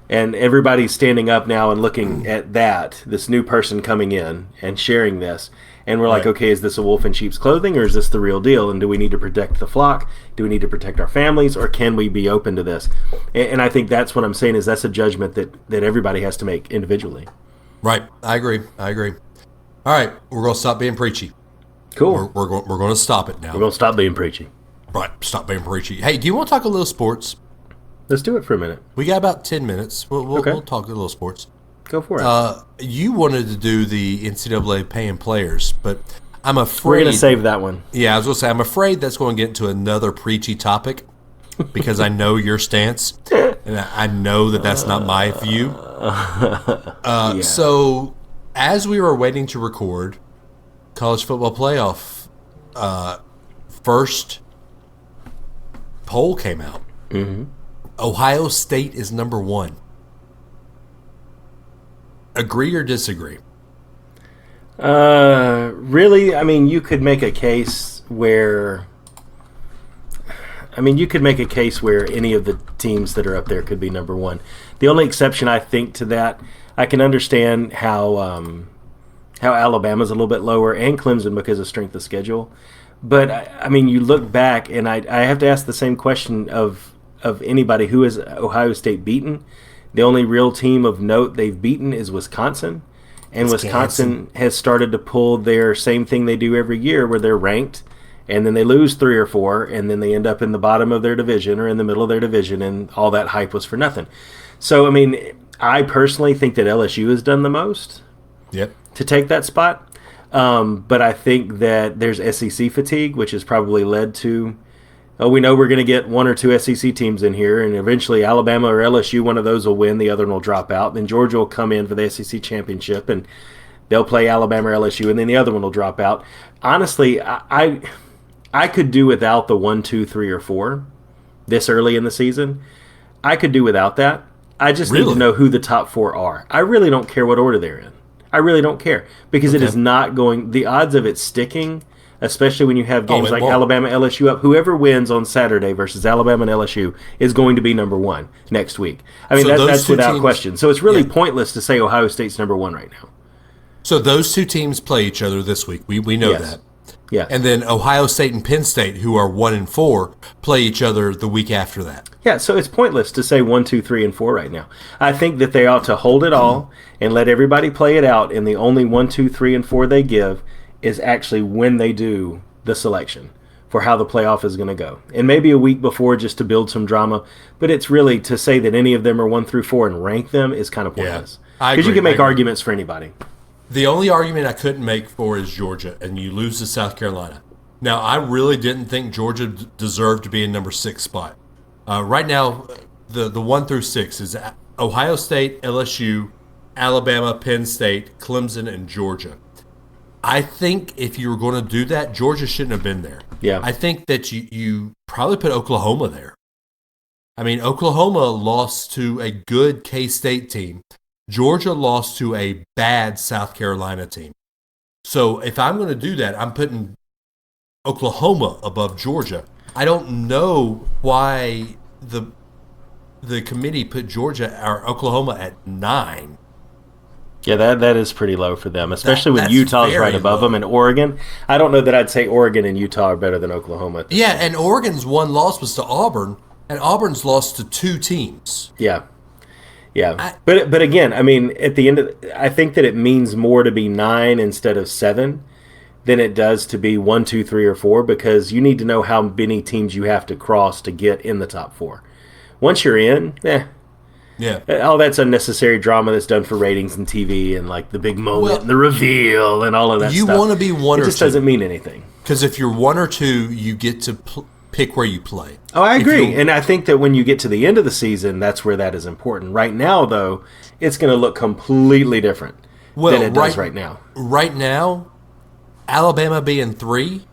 And everybody's standing up now and looking at this new person coming in and sharing this. And we're like, okay, is this a wolf in sheep's clothing, or is this the real deal? And do we need to protect the flock? Do we need to protect our families, or can we be open to this? And I think that's what I'm saying, is that's a judgment that everybody has to make individually. Right. I agree. All right. We're going to stop being preachy. Cool. We're going to stop it now. We're going to stop being preachy. Right. Stop being preachy. Hey, do you want to talk a little sports? Let's do it for a minute. We got about 10 minutes. We'll talk a little sports. Go for it. You wanted to do the NCAA paying players, but I'm afraid... We're going to save that one. Yeah, I was going to say, I'm afraid that's going to get into another preachy topic because I know your stance, and I know that that's not my view. So, as we were waiting to record, college football playoff first poll came out. Mm-hmm. Ohio State is number 1. Agree or disagree? Really, I mean, you could make a case where... any of the teams that are up there could be number 1. The only exception, I think, to that, I can understand how Alabama's a little bit lower, and Clemson because of strength of schedule. But, I mean, you look back, and I have to ask the same question of anybody. Who has Ohio State beaten? The only real team of note they've beaten is Wisconsin. And Wisconsin has started to pull their same thing they do every year, where they're ranked, and then they lose 3 or 4, and then they end up in the bottom of their division or in the middle of their division, and all that hype was for nothing. So, I mean, I personally think that LSU has done the most to take that spot. But I think that there's SEC fatigue, which has probably led to... we know we're going to get 1 or 2 SEC teams in here, and eventually Alabama or LSU, one of those will win, the other one will drop out. Then Georgia will come in for the SEC championship, and they'll play Alabama or LSU, and then the other one will drop out. Honestly, I could do without the 1, 2, 3, or 4 this early in the season. I could do without that. I just need to know who the top 4 are. I really don't care what order they're in. I really don't care, because it is not going... The odds of it sticking... Especially when you have games like Alabama, LSU up. Whoever wins on Saturday versus Alabama and LSU is going to be number 1 next week. I mean, that's without question. So it's really pointless to say Ohio State's number 1 right now. So those 2 teams play each other this week. We know that. Yeah. And then Ohio State and Penn State, who are 1 and 4, play each other the week after that. Yeah, so it's pointless to say 1, 2, 3, and 4 right now. I think that they ought to hold it all and let everybody play it out, and the only 1, 2, 3, and 4 they give is actually when they do the selection for how the playoff is going to go. And maybe a week before, just to build some drama. But it's really, to say that any of them are 1 through 4 and rank them is kind of pointless. Because you can make arguments for anybody. The only argument I couldn't make for is Georgia, and you lose to South Carolina. Now, I really didn't think Georgia deserved to be in number 6 spot. Right now, the 1 through 6 is Ohio State, LSU, Alabama, Penn State, Clemson, and Georgia. I think if you were going to do that, Georgia shouldn't have been there. Yeah. I think that you probably put Oklahoma there. I mean, Oklahoma lost to a good K-State team. Georgia lost to a bad South Carolina team. So if I'm going to do that, I'm putting Oklahoma above Georgia. I don't know why the committee put Georgia or Oklahoma at 9. Yeah, that is pretty low for them, especially when Utah's right above them, and Oregon. I don't know that I'd say Oregon and Utah are better than Oklahoma. Yeah, and Oregon's one loss was to Auburn, and Auburn's lost to 2 teams. Yeah. Yeah, but again, I mean, at the end of, I think that it means more to be 9 instead of 7 than it does to be 1, 2, 3, or 4, because you need to know how many teams you have to cross to get in the top 4. Once you're in, Yeah. all that's unnecessary drama that's done for ratings and TV and like the big moment and the reveal and all of that You stuff. want to be 1 it or just 2. doesn't mean anything. Because if you're 1 or 2, you get to pick where you play. Oh, I If agree. you- And I think that when you get to the end of the season, that's where that is important. Right now, though, it's going to look completely different than it does right now. Right now, Alabama being 3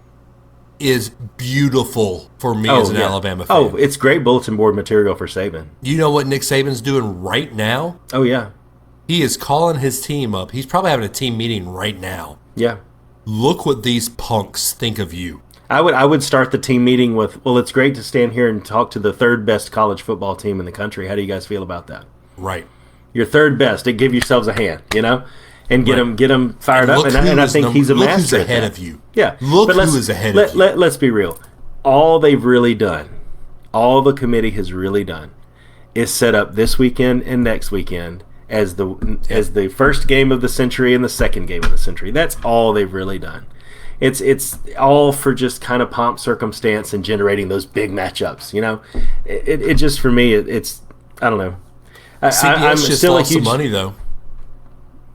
is beautiful for me as an Alabama fan. Oh, it's great bulletin board material for Saban. You know what Nick Saban's doing right now? Oh, yeah. He is calling his team up. He's probably having a team meeting right now. Yeah. Look what these punks think of you. I would start the team meeting with, well, it's great to stand here and talk to the 3rd best college football team in the country. How do you guys feel about that? Right. You're 3rd best. Give yourselves a hand, and get them fired up. And I think he's a look master who's at ahead that. of you. Yeah. Look But who is ahead of you. Let's be real. All they've really done, all the committee has really done, is set up this weekend and next weekend as the first game of the century and the second game of the century. That's all they've really done. It's all for just kind of pomp, circumstance, and generating those big matchups. It just, for me, it's I don't know. CBS I'm just still lost a huge. some money though.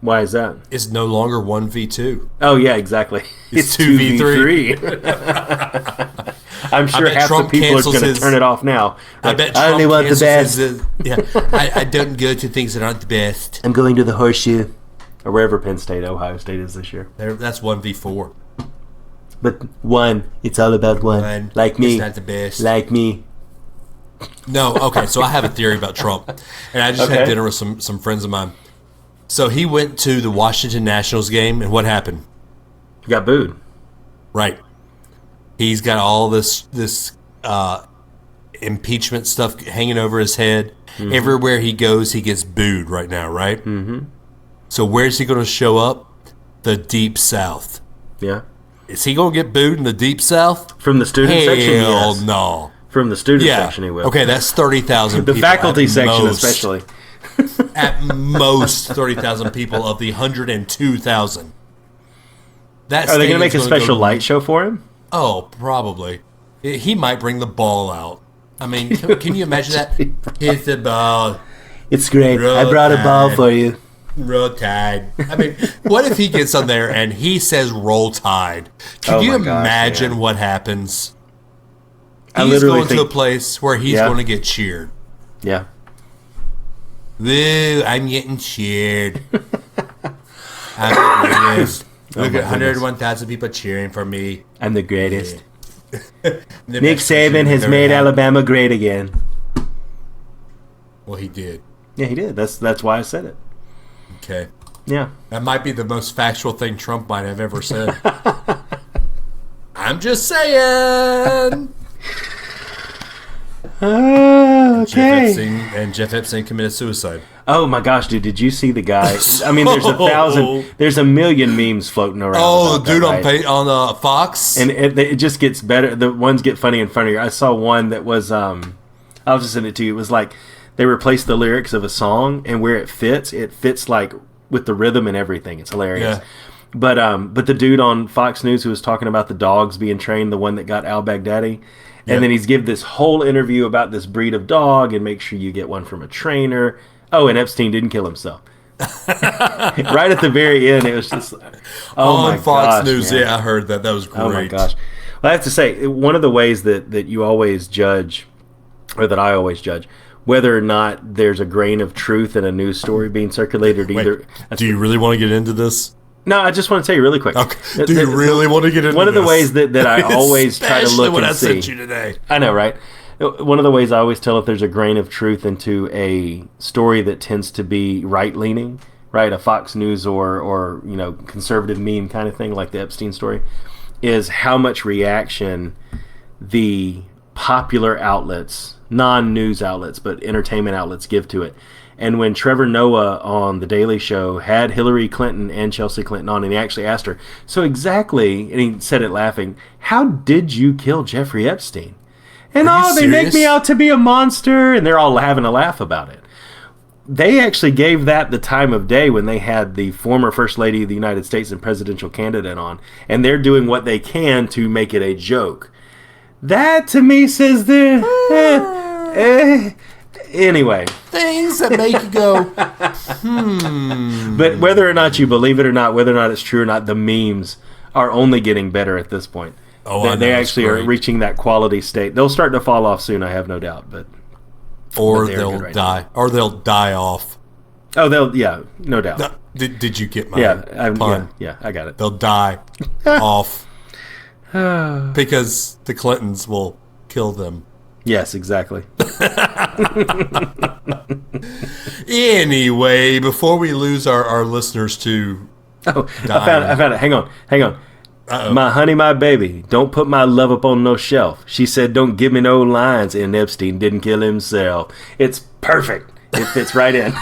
Why is that? It's no longer 1v2. Oh yeah, exactly. It's 2v3. I'm sure bet half Trump the people are cancels going to turn it off now. I bet I only Trump want the cancels best. I don't go to things that aren't the best. I'm going to the horseshoe, or wherever Penn State, Ohio State is this year. That's 1v4. But it's all about one. Like me. It's not the best. Like me. No, okay, so I have a theory about Trump. And I just had dinner with some friends of mine. So he went to the Washington Nationals game, and what happened? He got booed. Right. He's got all this impeachment stuff hanging over his head. Mm-hmm. Everywhere he goes, he gets booed right now, right? Mm-hmm. So where's he going to show up? The Deep South. Yeah. Is he going to get booed in the Deep South? From the student section, Hell yes. no. From the student section, he will. Okay, that's 30,000 the people. faculty section, most. especially. At most 30,000 people of the 102,000. Are they going to make a special light show for him? Oh, probably. He might bring the ball out. I mean, can you imagine that? Hit the ball. It's great. I brought a ball for you. Roll Tide. I mean, what if he gets on there and he says Roll Tide? Can you imagine what happens? He's going to a place where he's going to get cheered. Yeah. Woo, I'm getting cheered. I'm the greatest. Look at 101,000 people cheering for me. I'm the greatest. Nick Saban has made Alabama great again. Well, he did. Yeah, he did. That's why I said it. Okay. Yeah. That might be the most factual thing Trump might have ever said. I'm just saying. Okay. Jeff Epstein committed suicide. Oh my gosh, dude! Did you see the guy? I mean, there's a million memes floating around. Oh, the dude that, right? on Fox, and it just gets better. The ones get funny and funnier. I saw one that was I'll just send it to you. It was like they replaced the lyrics of a song, and where it fits like with the rhythm and everything. It's hilarious. Yeah. But the dude on Fox News who was talking about the dogs being trained, the one that got al-Baghdadi. And then he's give this whole interview about this breed of dog and make sure you get one from a trainer. Oh, and Epstein didn't kill himself. Right at the very end, it was just on Fox News. Man. Yeah, I heard that. That was great. Oh my gosh! Well, I have to say, one of the ways that you always judge, or that I always judge, whether or not there's a grain of truth in a news story being circulated, either. Do you really want to get into this? No, I just want to tell you really quick. Okay. Do you really want to get into this? One of the ways that I always try to look and see. I sent you today. I know, right? One of the ways I always tell if there's a grain of truth into a story that tends to be right-leaning, right? A Fox News or conservative meme kind of thing like the Epstein story, is how much reaction the popular outlets, non-news outlets, but entertainment outlets give to it. And when Trevor Noah on The Daily Show had Hillary Clinton and Chelsea Clinton on, and he actually asked her, so exactly, and he said it laughing, how did you kill Jeffrey Epstein? And they make me out to be a monster, and they're all having a laugh about it. they actually gave that the time of day when they had the former First Lady of the United States and presidential candidate on, and they're doing what they can to make it a joke. That to me says anyway. Things that make you go, But whether or not you believe it or not, whether or not it's true or not, the memes are only getting better at this point. They actually are reaching that quality state. They'll start to fall off soon, I have no doubt. Or they'll die. Or they'll die off. Oh, no doubt. No, did you get my pun? Yeah, I got it. They'll die off because the Clintons will kill them. Yes, exactly. Anyway, before we lose our listeners to I found it. Hang on. Uh-oh. My honey, my baby, don't put my love up on no shelf. She said, don't give me no lines, and Epstein didn't kill himself. It's perfect. It fits right in.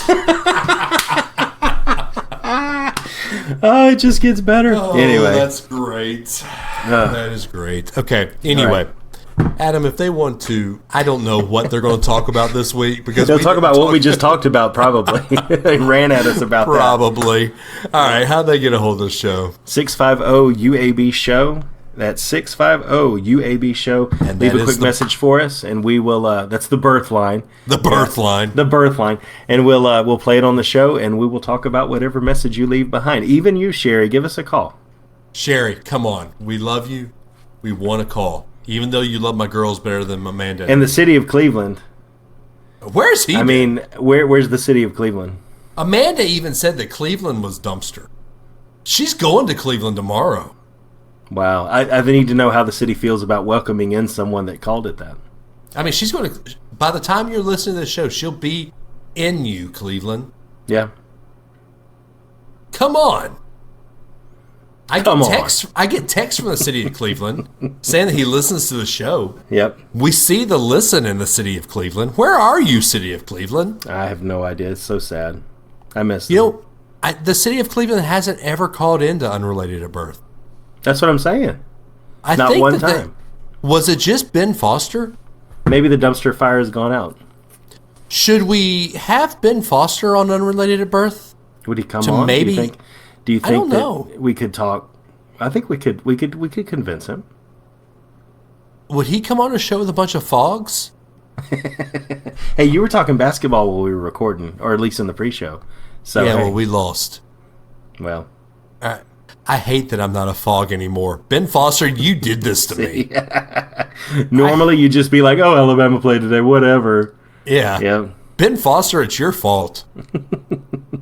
Oh, it just gets better. Anyway. That's great. That is great. Okay, anyway. Adam, if they want to, I don't know what they're going to talk about this week because they'll talk about what we just talked about. Probably they ran at us about probably. That. All right, how'd they get a hold of the show? 650 UAB show. That's 650 UAB show. And leave a quick message for us, and we will. That's the birth line. The birth line. The birth line, and we'll play it on the show, and we will talk about whatever message you leave behind. Even you, Sherry, give us a call. Sherry, come on, we love you. We want a call. Even though you love my girls better than Amanda. And the city of Cleveland. Where's he? Where's the city of Cleveland? Amanda even said that Cleveland was dumpster. She's going to Cleveland tomorrow. Wow. I need to know how the city feels about welcoming in someone that called it that. I mean, she's going to, by the time you're listening to the show, she'll be in you, Cleveland. Yeah. Come on. I get texts from the city of Cleveland saying that he listens to the show. Yep. We see the listen in the city of Cleveland. Where are you, city of Cleveland? I have no idea. It's so sad. I miss them. The city of Cleveland hasn't ever called into Unrelated at Birth. That's what I'm saying. Not think one time. Was it just Ben Foster? Maybe the dumpster fire has gone out. Should we have Ben Foster on Unrelated at Birth? Would he come on? Maybe. Do you think I don't know. We could talk? I think we could convince him. Would he come on a show with a bunch of fogs? Hey, you were talking basketball while we were recording, or at least in the pre-show. So yeah, well, we lost. Well, I hate that I'm not a fog anymore. Ben Foster, you did this to me. Normally, you'd just be like, "Oh, Alabama played today, whatever." Yeah. Ben Foster, it's your fault.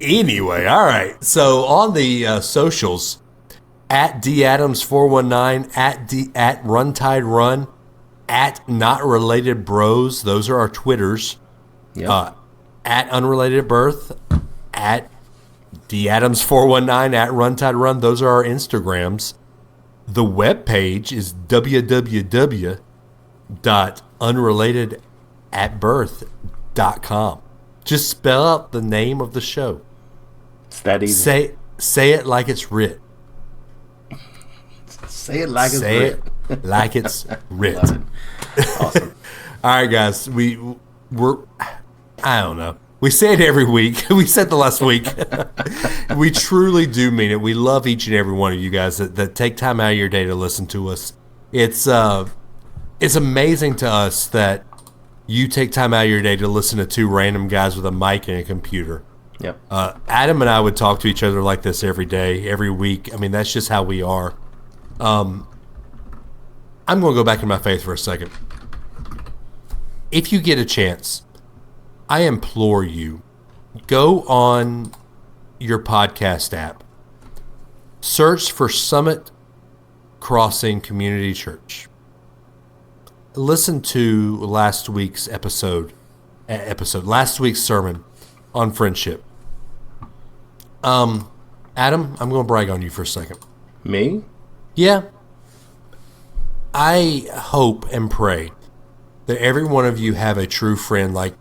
Anyway, all right. So on the socials, at DAdams419, at RunTideRun, at Not Related Bros. Those are our Twitters. Yep. At Unrelated Birth, at DAdams419, at RunTideRun. Those are our Instagrams. The webpage is www.unrelatedatbirth.com. Just spell out the name of the show. It's that easy. Say it like it's writ. Say it like it's writ. Say it like it's writ. Awesome. All right, guys. We're I don't know. We say it every week. We said the last week. We truly do mean it. We love each and every one of you guys that take time out of your day to listen to us. It's amazing to us that you take time out of your day to listen to two random guys with a mic and a computer. Yep. Adam and I would talk to each other like this every day, every week. I mean, that's just how we are. I'm going to go back in my faith for a second. If you get a chance, I implore you, go on your podcast app, search for Summit Crossing Community Church. Listen to last week's last week's sermon on friendship. Adam, I'm going to brag on you for a second. Me? Yeah. I hope and pray that every one of you have a true friend like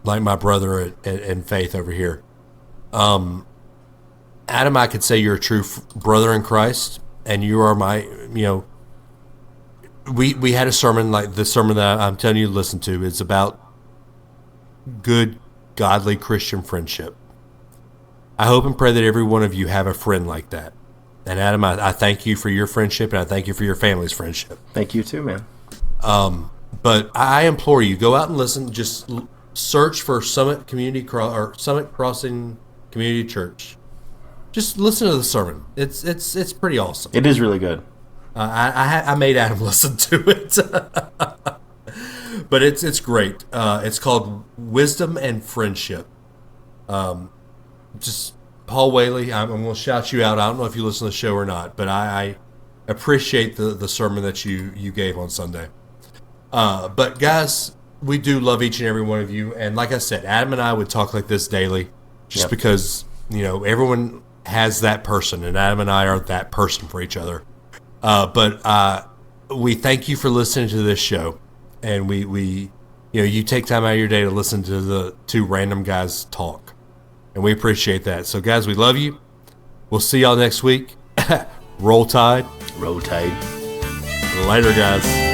my brother in faith over here. Adam, I could say you're a true brother in Christ, and you are my, we had a sermon like the sermon that I'm telling you to listen to. It's about good godly Christian friendship. I hope and pray that every one of you have a friend like that. And Adam, I thank you for your friendship, and I thank you for your family's friendship. Thank you too, man. But I implore you, go out and listen. Just search for Summit Crossing Community Church. Just listen to the sermon. It's pretty awesome. It is really good. I made Adam listen to it, but it's great. It's called Wisdom and Friendship. Just Paul Whaley, I'm going to shout you out. I don't know if you listen to the show or not, but I appreciate the sermon that you gave on Sunday. But guys, we do love each and every one of you, and like I said, Adam and I would talk like this daily, just because everyone has that person, and Adam and I are that person for each other. But we thank you for listening to this show, and we you take time out of your day to listen to the two random guys talk, and we appreciate that. So guys, we love you. We'll see y'all next week. Roll Tide. Roll Tide. Later, guys.